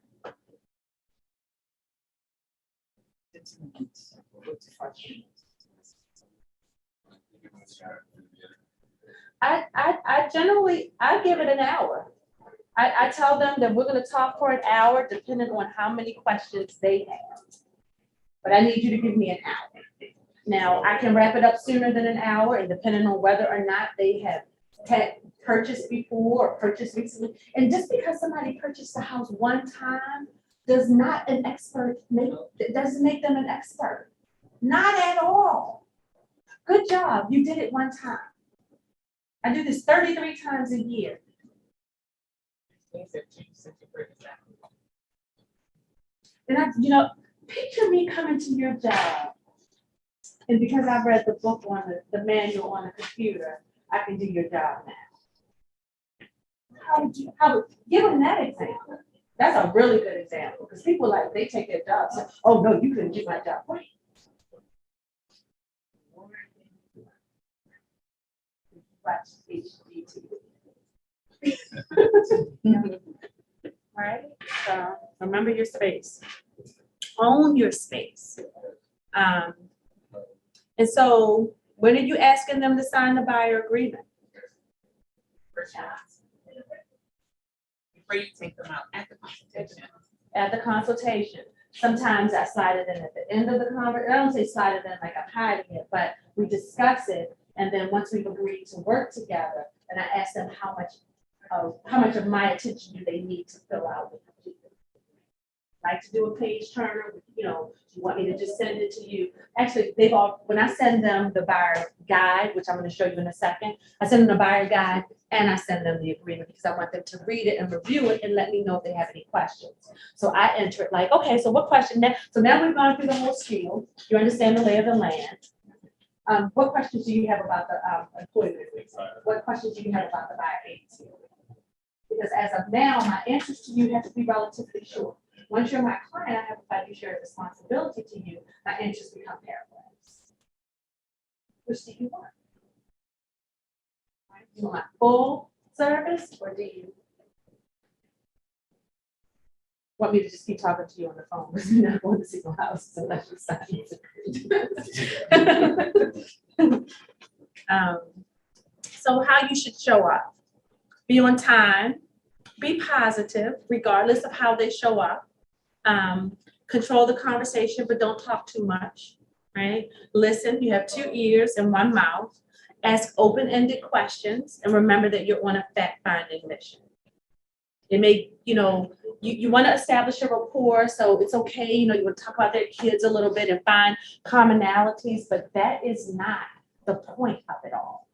30 minutes, 45 minutes. I generally, I give it an hour. I tell them that we're gonna talk for an hour, depending on how many questions they have. But I need you to give me an hour. Now, I can wrap it up sooner than an hour, and depending on whether or not they have purchased before or purchased recently. And just because somebody purchased a house one time does not doesn't make them an expert. Not at all. Good job, you did it one time. I do this 33 times a year. Things have changed since you first started. And picture me coming to your job. And because I read the book on the manual on the computer, I can do your job now. Give them that example? That's a really good example, because people they take their jobs, say, oh no, you couldn't do my job. Right. Watch HGTV. Right? So remember your space. Own your space. And so when are you asking them to sign the buyer agreement? Before you take them out at the consultation. At the consultation. Sometimes I slide it in at the end of the conversation. I don't say slide it in like I'm hiding it, but we discuss it. And then once we've agreed to work together, and I ask them how much of my attention do they need to fill out with the like to do a page turner, you want me to just send it to you. Actually, when I send them the buyer guide, which I'm going to show you in a second, I send them the buyer guide and I send them the agreement because I want them to read it and review it and let me know if they have any questions. So I enter it like, okay, so what question next? So now we've gone through the whole spiel. You understand the lay of the land. What questions do you have about the employment agreement? What questions do you have about the buyer agency? Because as of now, my answers to you have to be relatively short. Once you're my client, I have a fiduciary responsibility to you. My answers become paragraphs. Which do you want? Do you want full service, or do you want me to just keep talking to you on the phone? Because you're not going to single houses unless you sign it. So how you should show up. Be on time. Be positive, regardless of how they show up. Control the conversation, but don't talk too much, right? Listen, you have 2 ears and 1 mouth. Ask open-ended questions, and remember that you're on a fact-finding mission. It may, you want to establish a rapport, so it's okay, you want to talk about their kids a little bit and find commonalities, but that is not the point of it all.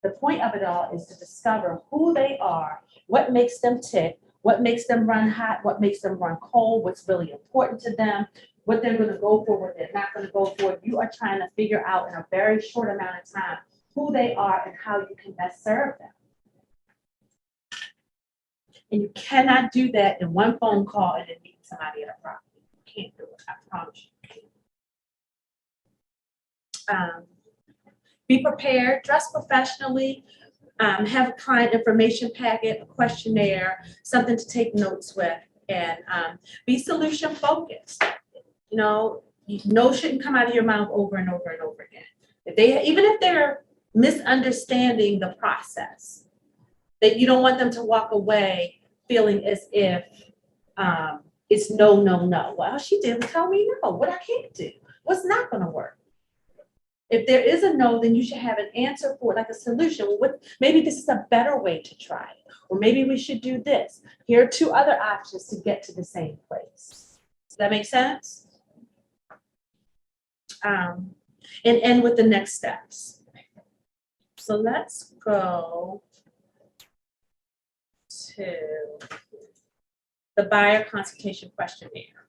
The point of it all is to discover who they are, what makes them tick, what makes them run hot, what makes them run cold, what's really important to them, what they're going to go for, what they're not going to go for. You are trying to figure out in a very short amount of time who they are and how you can best serve them. And you cannot do that in one phone call and then meet somebody at a property. You can't do it, I promise you. Be prepared, dress professionally, have a client information packet, a questionnaire, something to take notes with, and be solution focused. No shouldn't come out of your mouth over and over and over again. Even if they're misunderstanding the process, that you don't want them to walk away feeling as if it's no, no, no. Well, she didn't tell me no. What I can't do? What's not going to work? If there is a no, then you should have an answer for it, like a solution. Maybe this is a better way to try it, or maybe we should do this. Here are 2 other options to get to the same place. Does that make sense? And end with the next steps. So let's go to the buyer consultation questionnaire.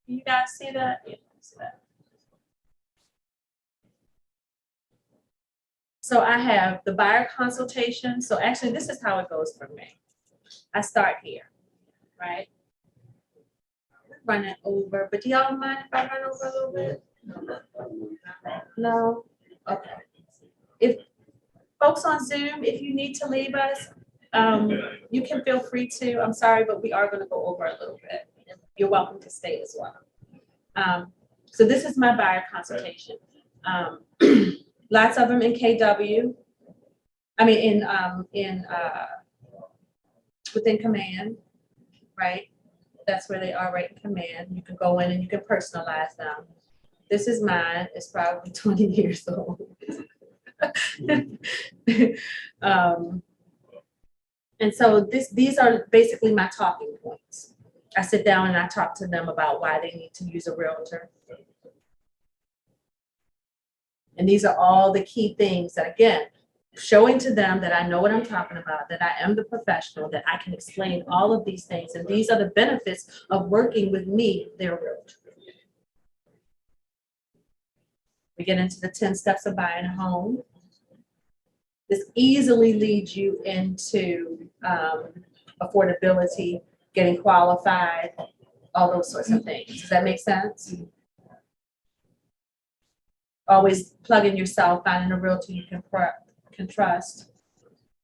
You guys see that? Yeah, see that. So I have the buyer consultation. So actually, this is how it goes for me. I start here, right? Running over, but do y'all mind if I run over a little bit? No? Okay. If folks on Zoom, if you need to leave us, you can feel free to. I'm sorry, but we are going to go over a little bit. You're welcome to stay as well. So this is my buyer consultation. Lots of them in KW. I mean, within Command, right? That's where they are, right in Command. You can go in and you can personalize them. This is mine. It's probably 20 years old. And so these are basically my talking points. I sit down and I talk to them about why they need to use a realtor. And these are all the key things that, again, showing to them that I know what I'm talking about, that I am the professional, that I can explain all of these things. And these are the benefits of working with me, their realtor. We get into the 10 steps of buying a home. This easily leads you into affordability, getting qualified, all those sorts of things. Does that make sense? Always plugging yourself, finding a realtor you can trust,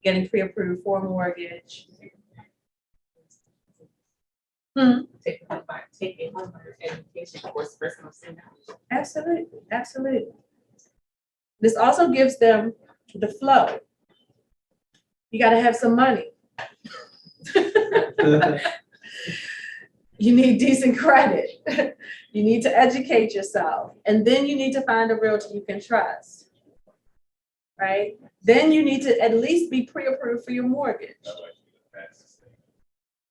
getting pre-approved for a mortgage. Take a home education course first. Absolutely, absolutely. This also gives them the flow. You got to have some money. You need decent credit. You need to educate yourself. And then you need to find a realtor you can trust. Right? Then you need to at least be pre-approved for your mortgage.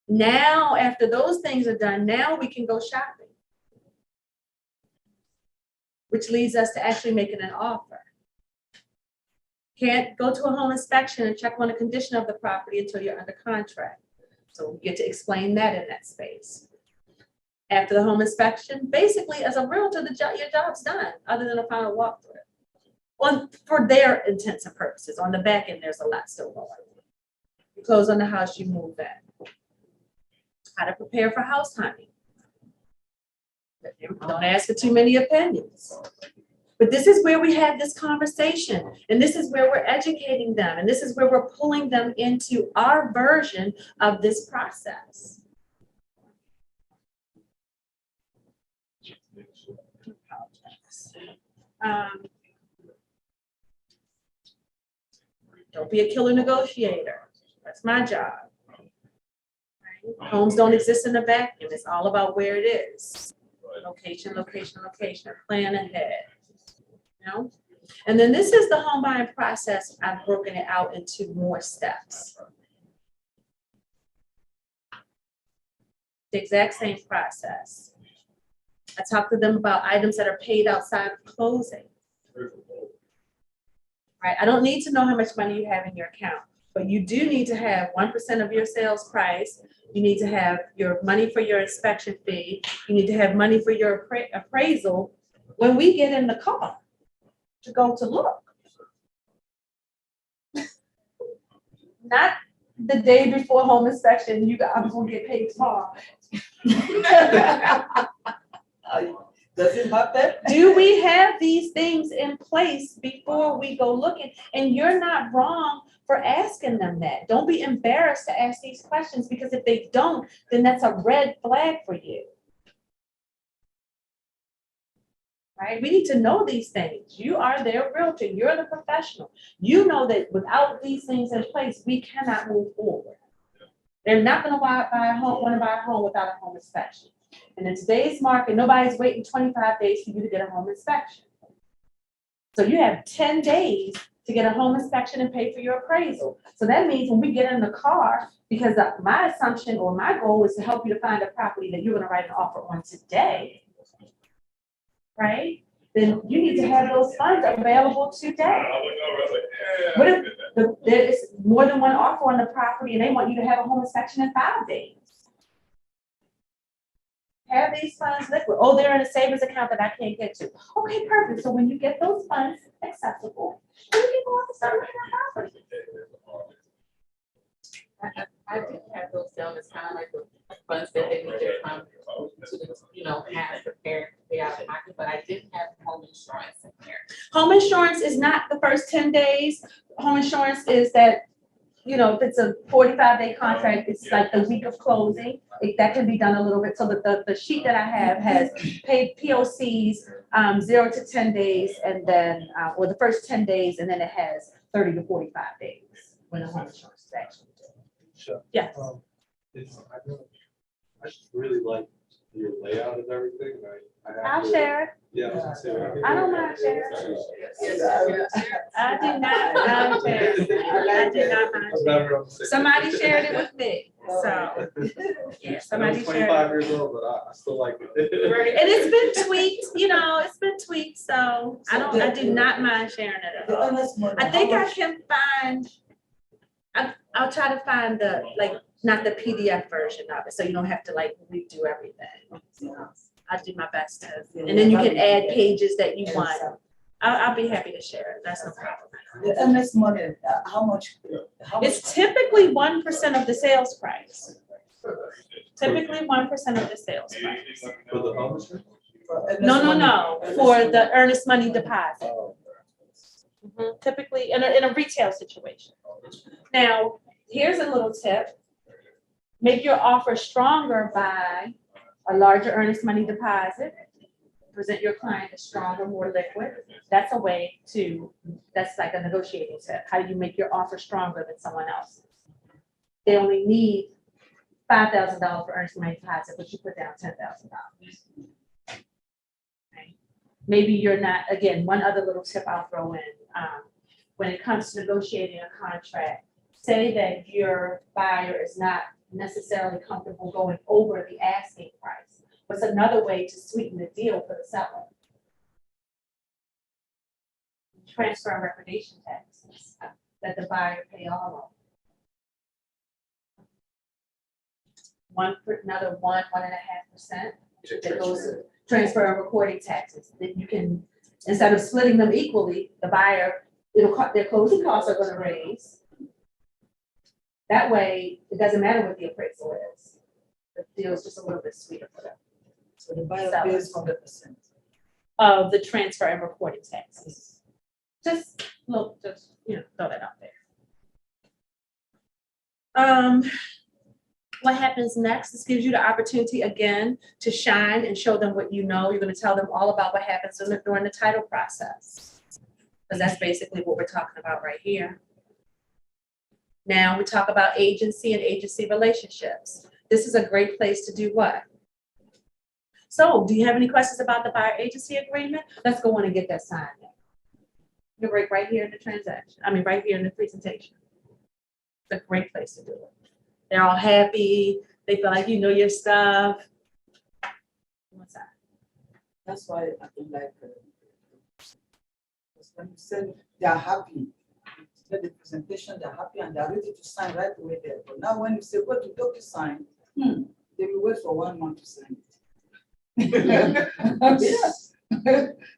Now, after those things are done, now we can go shopping, which leads us to actually making an offer. Can't go to a home inspection and check on the condition of the property until you're under contract. So we get to explain that in that space. After the home inspection, basically as a realtor, your job's done, other than a final walkthrough. For their intents and purposes. On the back end, there's a lot still going on. You close on the house, you move in. How to prepare for house hunting. Don't ask for too many opinions. But this is where we have this conversation, and this is where we're educating them, and this is where we're pulling them into our version of this process. Don't be a killer negotiator. That's my job. Right? Homes don't exist in a vacuum. It's all about where it is. Location, location, location. Plan ahead. You know? And then this is the home buying process. I've broken it out into more steps. The exact same process. I talk to them about items that are paid outside of closing. Right? I don't need to know how much money you have in your account, but you do need to have 1% of your sales price. You need to have your money for your inspection fee. You need to have money for your appraisal when we get in the car to go to look. Not the day before home inspection, I'm gonna get paid tomorrow. Does it happen? Do we have these things in place before we go looking? And you're not wrong for asking them that. Don't be embarrassed to ask these questions, because if they don't, then that's a red flag for you. Right? We need to know these things. You are their realtor. You're the professional. You know that without these things in place, we cannot move forward. They're not going to want to buy a home without a home inspection. And in today's market, nobody's waiting 25 days for you to get a home inspection. So you have 10 days to get a home inspection and pay for your appraisal. So that means when we get in the car, because my assumption or my goal is to help you to find a property that you're going to write an offer on today, right? Then you need to have those funds available today. What if there is more than one offer on the property and they want you to have a home inspection in 5 days? Have these funds liquid. Oh, they're in a savings account that I can't get to. Okay, perfect. So when you get those funds accessible, then you can go on to start looking at property. I did have those down as kind of like the funds that they need to come to, have prepared to pay out of pocket, but I didn't have home insurance in there. Home insurance is not the first 10 days. Home insurance is that, if it's a 45-day contract, it's like the week of closing. That can be done a little bit. So the sheet that I have has paid POCs 0 to 10 days, and then or the first 10 days, and then it has 30 to 45 days when the home insurance is actually due. Sure. Yes. I just really like your layout of everything. I'll share it. Yeah, I was gonna say. I don't mind sharing. I do not mind sharing. I do not mind sharing. Somebody shared it with me. So, yeah, I know somebody it's shared. 25 years old, but I still like it. Right, and it's been tweaked, you know, it's been tweaked, so I do not mind sharing it at The all. earnest money. I think how I much- can find, I'll try to find the, like, not the PDF version of it, so you don't have to like redo everything. I'll do my best to, and then you can add pages that you want. I'll be happy to share it, that's no problem. The earnest money, how much? It's typically 1% of the sales price. Typically 1% of the sales price. For the homeless? No, for the earnest money deposit. Typically in a retail situation. Now, here's a little tip. Make your offer stronger by a larger earnest money deposit. Present your client as stronger, more liquid. That's a way to, that's like a negotiating tip. How do you make your offer stronger than someone else's? They only need $5,000 for earnest money deposit, but you put down $10,000. Maybe you're not, again, one other little tip I'll throw in, when it comes to negotiating a contract, say that your buyer is not necessarily comfortable going over the asking price. What's another way to sweeten the deal for the seller? Transfer and recordation taxes that the buyer pay all of. Another 1.5% that goes to transfer and recording taxes. Then you can, instead of splitting them equally, the buyer, their closing costs are gonna raise. That way, it doesn't matter what the appraisal is. The deal is just a little bit sweeter for them. So the buyer pays 100%. Of the transfer and recording taxes. Just look, just, you know, throw that out there. What happens next? This gives you the opportunity again to shine and show them what you know. You're going to tell them all about what happens during the title process. Because that's basically what we're talking about right here. Now we talk about agency and agency relationships. This is a great place to do what? So do you have any questions about the buyer agency agreement? Let's go on and get that signed. You can break right here in the transaction. I mean, right here in the presentation. It's a great place to do it. They're all happy. They feel like you know your stuff. What's that? That's why I don't like, because when you say they are happy, at the presentation, they're happy and they're ready to sign right away there. But now when you say, go to DocuSign, they will wait for 1 month to sign it. Yes.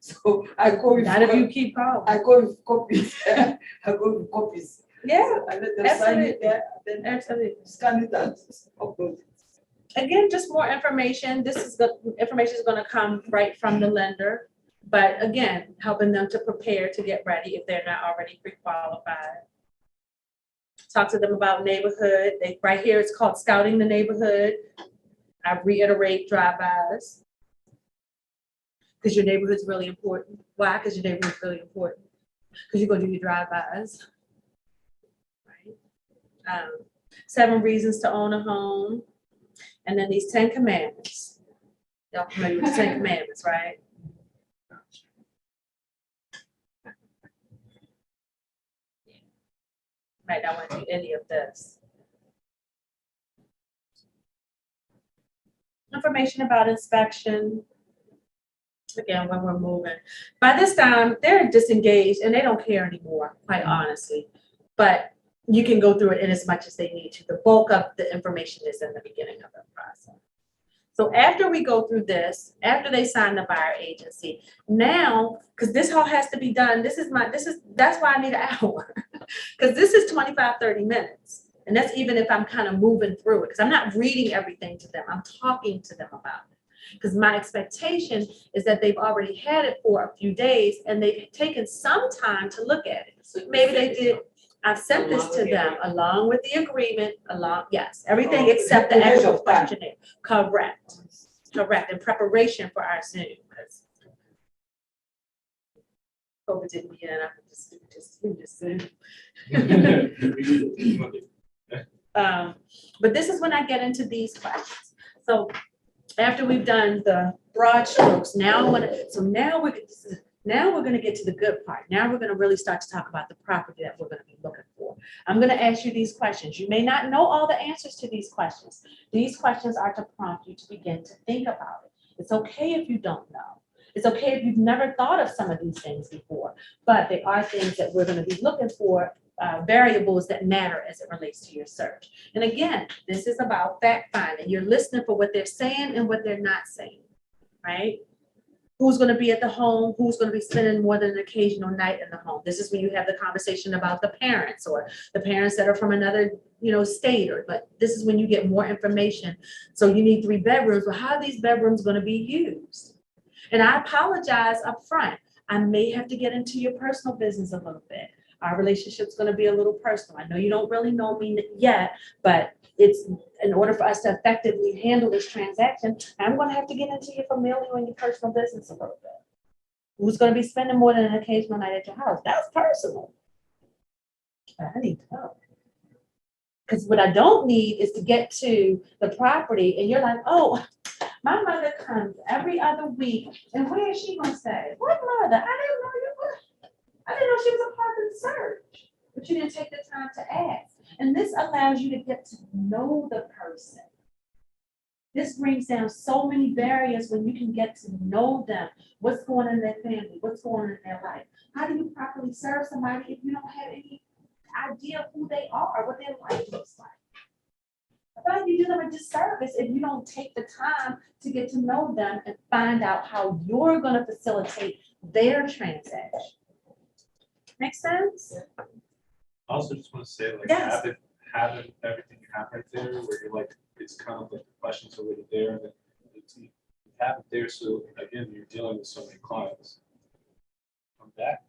So I go with. Not if you keep calling. I go with copies. I go with copies. Yeah, I let them sign it there, then absolutely. scan it and upload it. Again, just more information. This is the information is going to come right from the lender. But again, helping them to prepare to get ready if they're not already pre-qualified. Talk to them about neighborhood. Right here, it's called scouting the neighborhood. I reiterate drive-bys. Because your neighborhood's really important. Why? Because your neighborhood's really important. Because you're going to do your drive-bys. Right? 7 reasons to own a home. And then these 10 commandments. Y'all familiar with the 10 commandments, right? Might not want to do any of this. Information about inspection. Again, when we're moving. By this time, they're disengaged and they don't care anymore, quite honestly. But you can go through it in as much as they need to. The bulk of the information is in the beginning of the process. So after we go through this, after they sign the buyer agency, now, because this all has to be done, that's why I need an hour. Because this is 25, 30 minutes. And that's even if I'm kind of moving through it, because I'm not reading everything to them. I'm talking to them about it. Because my expectation is that they've already had it for a few days and they've taken some time to look at it. So maybe they did. I've sent this to them along with the agreement, yes, everything except the actual questionnaire. Correct. In preparation for our Zoom. Because COVID didn't begin, I could just Zoom. But this is when I get into these questions. So after we've done the broad strokes, now we're going to get to the good part. Now we're going to really start to talk about the property that we're going to be looking for. I'm gonna ask you these questions. You may not know all the answers to these questions. These questions are to prompt you to begin to think about it. It's okay if you don't know. It's okay if you've never thought of some of these things before, but they are things that we're gonna be looking for, variables that matter as it relates to your search. And again, this is about fact finding. You're listening for what they're saying and what they're not saying, right? Who's gonna be at the home? Who's gonna be spending more than an occasional night in the home? This is when you have the conversation about the parents or the parents that are from another, state, but this is when you get more information. So you need 3 bedrooms. Well, how are these bedrooms gonna be used? And I apologize up front. I may have to get into your personal business a little bit. Our relationship's gonna be a little personal. I know you don't really know me yet, but it's in order for us to effectively handle this transaction, I'm gonna have to get into your familial and your personal business a little bit. Who's gonna be spending more than an occasional night at your house? That's personal. But I need to know. Because what I don't need is to get to the property and you're like, oh, my mother comes every other week, and where is she gonna stay? What mother? I didn't know you were. I didn't know she was a part of the search, but you didn't take the time to ask. And this allows you to get to know the person. This brings down so many barriers when you can get to know them. What's going on in their family? What's going on in their life? How do you properly serve somebody if you don't have any idea of who they are, what their life looks like? I feel like you do them a disservice if you don't take the time to get to know them and find out how you're going to facilitate their transaction. Make sense? I also just want to say, like, Yes. having everything you have right there, where you're like, it's kind of like the questions already there, and then you have it there, so again, you're dealing with so many clients. Come back,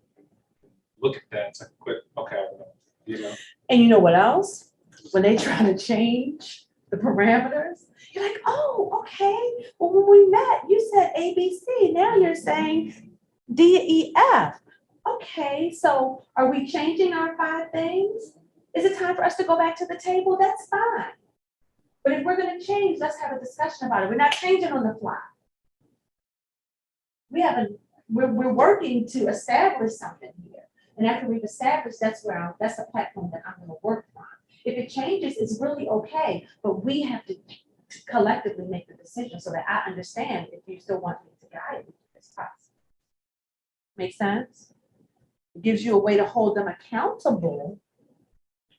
look at that, it's like quick, okay, And you know what else? When they try to change the parameters, you're like, oh, okay. Well, when we met, you said A, B, C. Now you're saying D, E, F. Okay, so are we changing our 5 things? Is it time for us to go back to the table? That's fine. But if we're going to change, let's have a discussion about it. We're not changing on the fly. We're working to establish something here. And after we've established, that's the platform that I'm going to work on. If it changes, it's really okay, but we have to collectively make the decision so that I understand if you still want me to guide you through this process. Make sense? It gives you a way to hold them accountable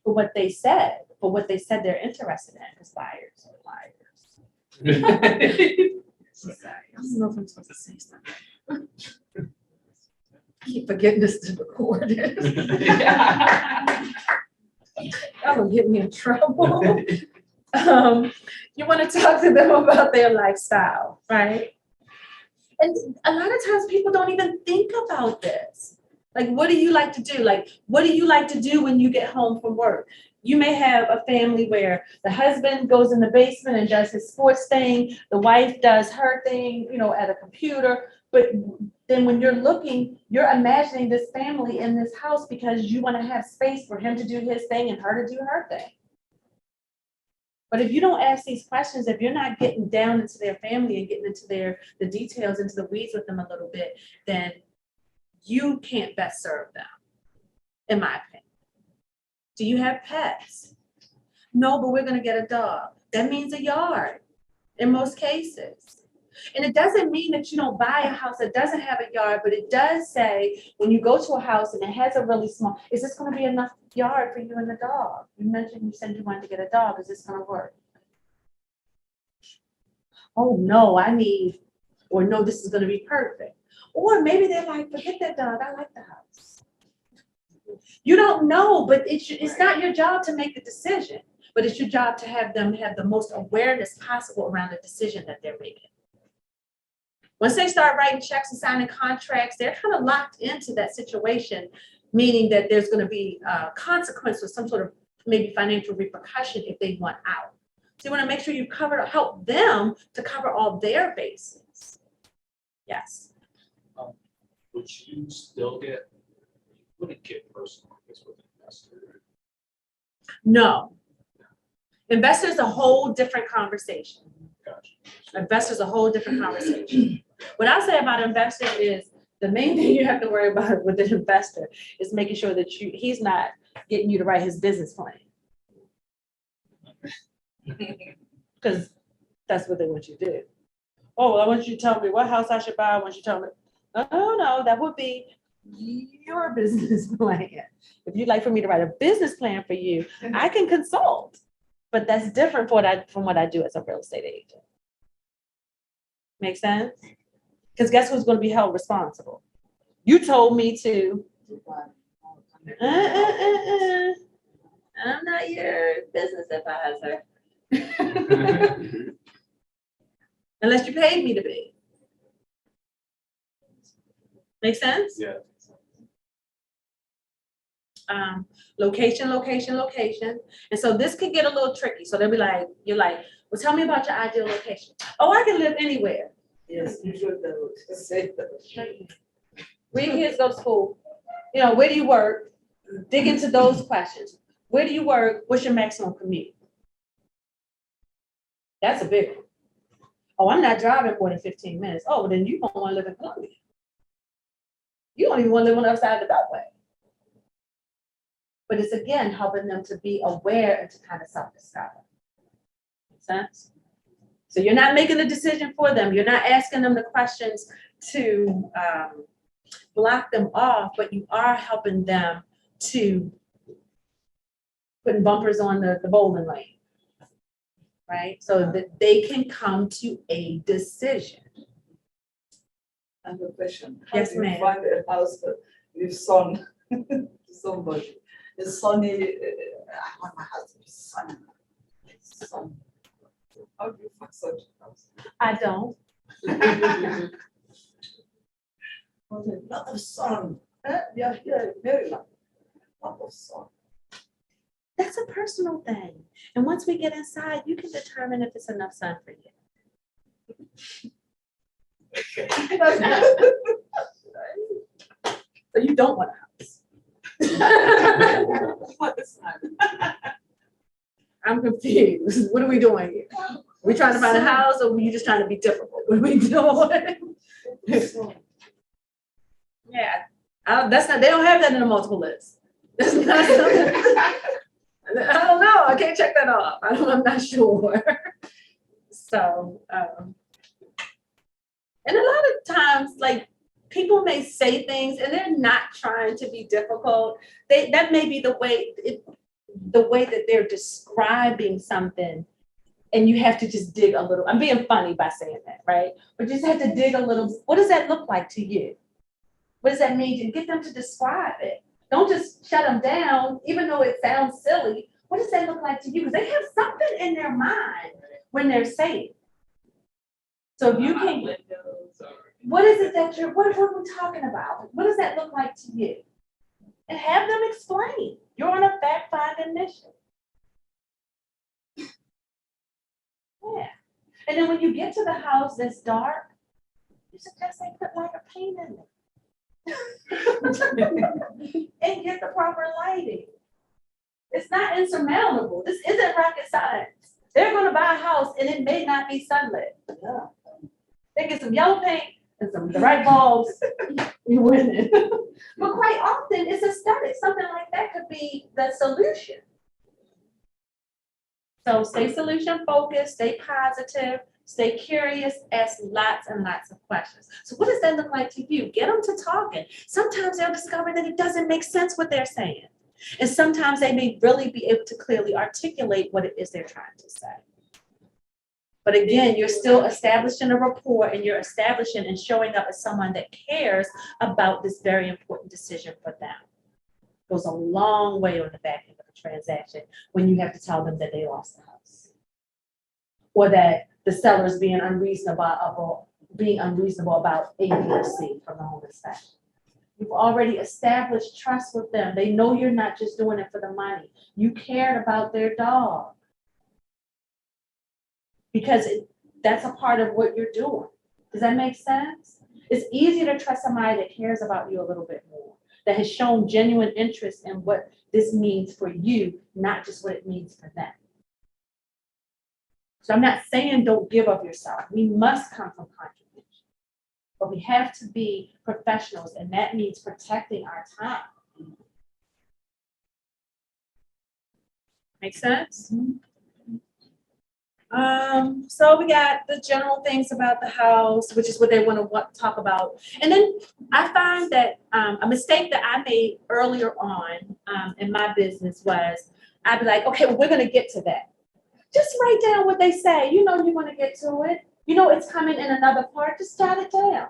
for what they said, they're interested in, because buyers are liars. Sorry, I don't know if I'm supposed to say something. Keep forgetting this to record it. That will get me in trouble. You want to talk to them about their lifestyle, right? And a lot of times people don't even think about this. Like, what do you like to do? Like, what do you like to do when you get home from work? You may have a family where the husband goes in the basement and does his sports thing. The wife does her thing, at a computer. But then when you're looking, you're imagining this family in this house because you want to have space for him to do his thing and her to do her thing. But if you don't ask these questions, if you're not getting down into their family and getting into the details, into the weeds with them a little bit, then you can't best serve them, in my opinion. Do you have pets? No, but we're going to get a dog. That means a yard in most cases. And it doesn't mean that you don't buy a house that doesn't have a yard, but it does say when you go to a house and it has a really small, is this going to be enough yard for you and the dog? You said you wanted to get a dog. Is this going to work? Oh, no, no, this is going to be perfect. Or maybe they're like, forget that dog. I like the house. You don't know, but it's not your job to make the decision, but it's your job to have them have the most awareness possible around the decision that they're making. Once they start writing checks and signing contracts, they're kind of locked into that situation, meaning that there's going to be consequence or some sort of maybe financial repercussion if they want out. So you want to make sure you help them to cover all their bases. Yes. Would you still you wouldn't get personal, I guess, with an investor, right? No. Investor is a whole different conversation. Gotcha. Investor is a whole different conversation. What I say about investor is the main thing you have to worry about with an investor is making sure that he's not getting you to write his business plan. Because that's what they want you to do. Oh, I want you to tell me what house I should buy. I want you to tell me. No, that would be your business plan. If you'd like for me to write a business plan for you, I can consult. But that's different from what I do as a real estate agent. Make sense? Because guess who's going to be held responsible? You told me to. I'm not your business advisor. Unless you paid me to be. Make sense? Yeah. Location. And so this could get a little tricky. So they'll be like, you're like, well, tell me about your ideal location. Oh, I can live anywhere. Yes, you should say that. Where your kids go to school? You know, where do you work? Dig into those questions. Where do you work? What's your maximum commute? That's a big one. Oh, I'm not driving more than 15 minutes. Oh, then you don't want to live in Columbia. You don't even want to live on the other side of the beltway. But it's again helping them to be aware and to kind of self-discover. Make sense? So you're not making the decision for them. You're not asking them the questions to block them off, but you are helping them to putting bumpers on the bowling lane, right? So that they can come to a decision. I have a question. Yes, How do you ma'am. find a house with sun to somebody? It's sunny, I want my house to be sunny. Sun. How do you find such a house? I don't. A lot of sun. Yeah, very lot of sun. That's a personal thing. And once we get inside, you can determine if it's enough sun for you. So you don't want a house. What is that? I'm confused. What are we doing here? We trying to find a house or are you just trying to be difficult? What are we doing? Yeah, that's not, they don't have that in the multiple list. That's not something. I don't know. I can't check that off. I'm not sure. So, and a lot of times, like, people may say things and they're not trying to be difficult. That may be the way that they're describing something, and you have to just dig a little. I'm being funny by saying that, right? But you just have to dig a little. What does that look like to you? What does that mean? And get them to describe it. Don't just shut them down, even though it sounds silly. What does that look like to you? Because they have something in their mind when they're saying. So if you can, what is it that what are we talking about? What does that look like to you? And have them explain. You're on a fact-finding mission. Yeah. And then when you get to the house that's dark, you suggest they put lighter paint in it. And get the proper lighting. It's not insurmountable. This isn't rocket science. They're going to buy a house and it may not be sunlit. Yeah. They get some yellow paint and the right bulbs, you win it. But quite often it's aesthetic. Something like that could be the solution. So stay solution focused, stay positive, stay curious, ask lots and lots of questions. So what does that look like to you? Get them to talking. Sometimes they'll discover that it doesn't make sense what they're saying. And sometimes they may really be able to clearly articulate what it is they're trying to say. But again, you're still establishing a rapport and you're establishing and showing up as someone that cares about this very important decision for them. Goes a long way on the back end of the transaction when you have to tell them that they lost the house. Or that the seller's being unreasonable about A, B, or C from the home inspection. You've already established trust with them. They know you're not just doing it for the money. You cared about their dog. Because that's a part of what you're doing. Does that make sense? It's easy to trust somebody that cares about you a little bit more, that has shown genuine interest in what this means for you, not just what it means for them. So I'm not saying don't give of yourself. We must come from contribution. But we have to be professionals, and that means protecting our time. Make sense? So we got the general things about the house, which is what they want to talk about. And then I find that a mistake that I made earlier on in my business was I'd be like, okay, well, we're going to get to that. Just write down what they say. You know, you're going to get to it. You know, it's coming in another part. Just jot it down.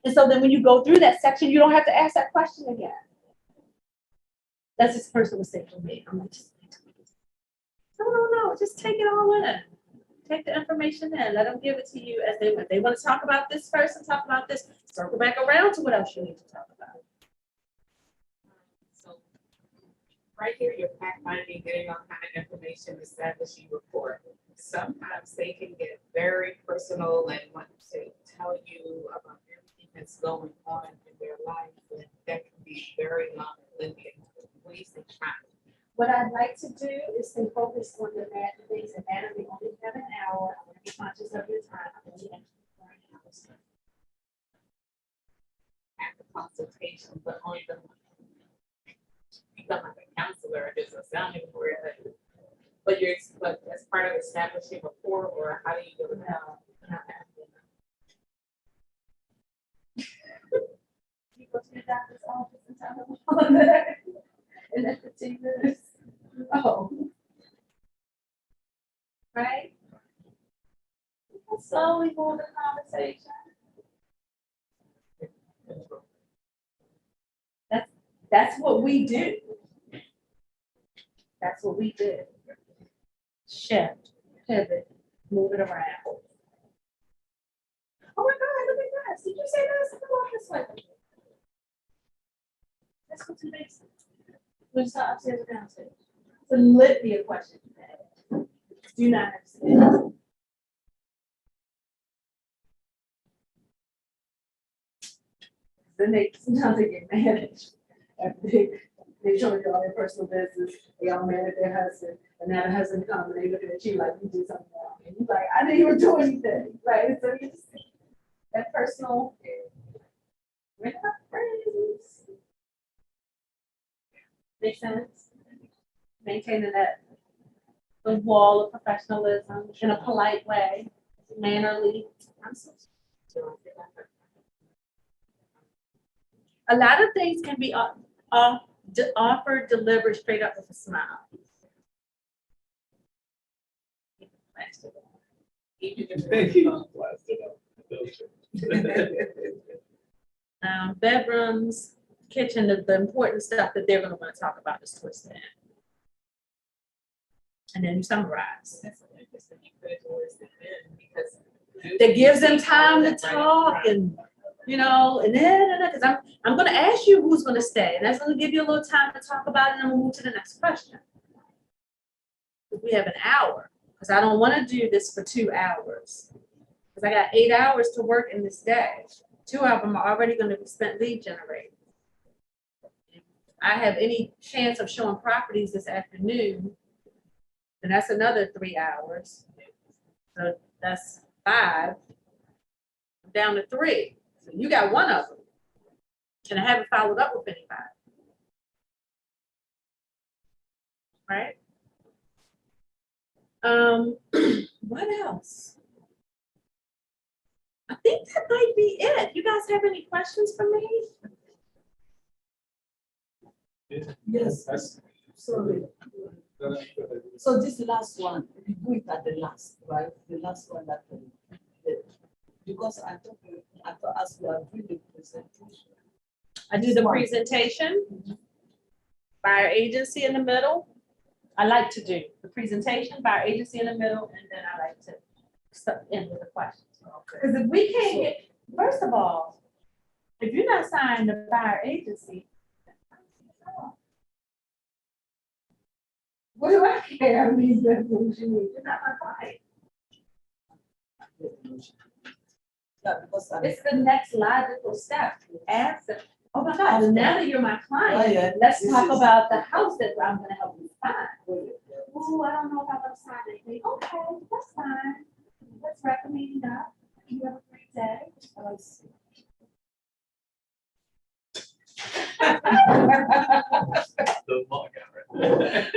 And so then when you go through that section, you don't have to ask that question again. That's just personal mistake for me. I'm like, no, just take it all in. Take the information in, let them give it to you as they want. They want to talk about this first and talk about this, circle back around to what else you need to talk about. So right here, your fact finding, getting all kind of information, establishing rapport. Sometimes they can get very personal and want to tell you about everything that's going on in their life, and that can be very long-winded, wasting time. What I'd like to do is stay focused on the things that matter. We only have an hour. I want to be conscious of your time. I'm going to At the consultation, but only the become like a counselor, just a sounding board. But as part of establishing rapport, or how do you do it now? You go to your doctor's office and tell them all that. And that's the 2 minutes. Oh. Right? Slowly move the conversation. That's what we do. That's what we do. Shift, pivot, move it around. Oh my God, look at this. Did you say this? Come on this way. Let's go to the basement. Which side upstairs or downstairs? It's a litany of questions. Do not understand. Then sometimes they get mad after they show you all their personal business. They all mad at their husband, and now the husband comes and they looking at you like you did something wrong. And you're like, I didn't even do anything. Right? So you just that personal. We're not friends. Make sense? Maintaining that the wall of professionalism in a polite way, mannerly. I'm so a lot of things can be offered, delivered straight up with a smile. Bedrooms, kitchen, the important stuff that they're going to want to talk about is towards the end. And then you summarize. That's interesting. You put it towards the end because That gives them time to talk and, you know, and then, because I'm going to ask you who's going to stay. And that's going to give you a little time to talk about it, and then we'll move to the next question. If we have an hour, because I don't want to do this for 2 hours. Because I got 8 hours to work in this day. 2 of them are already going to be spent lead generating. If I have any chance of showing properties this afternoon, then that's another 3 hours. So that's 5. I'm down to 3. So you got 1 of them. And I haven't followed up with anybody. Right? What else? I think that might be it. You guys have any questions for me? Yes, That's- sorry. So this last one, we do it at the last, right? The last one that, because I thought as we are doing the presentation. I do the presentation, buyer agency in the middle. I like to do the presentation, buyer agency in the middle, and then I like to end with the questions. Because if we can't get, first of all, if you're not signing the buyer agency, what do I care how many bedrooms you need? You're not my client. Yeah, because It's the next logical step. Ask them, oh my God, now that you're my Oh, yeah. client, let's This talk is- about the house that I'm gonna help you find. Oh, I don't know if I want to sign anything. Okay, that's fine. Let's wrap the meeting up. You have a great day. The log out right there.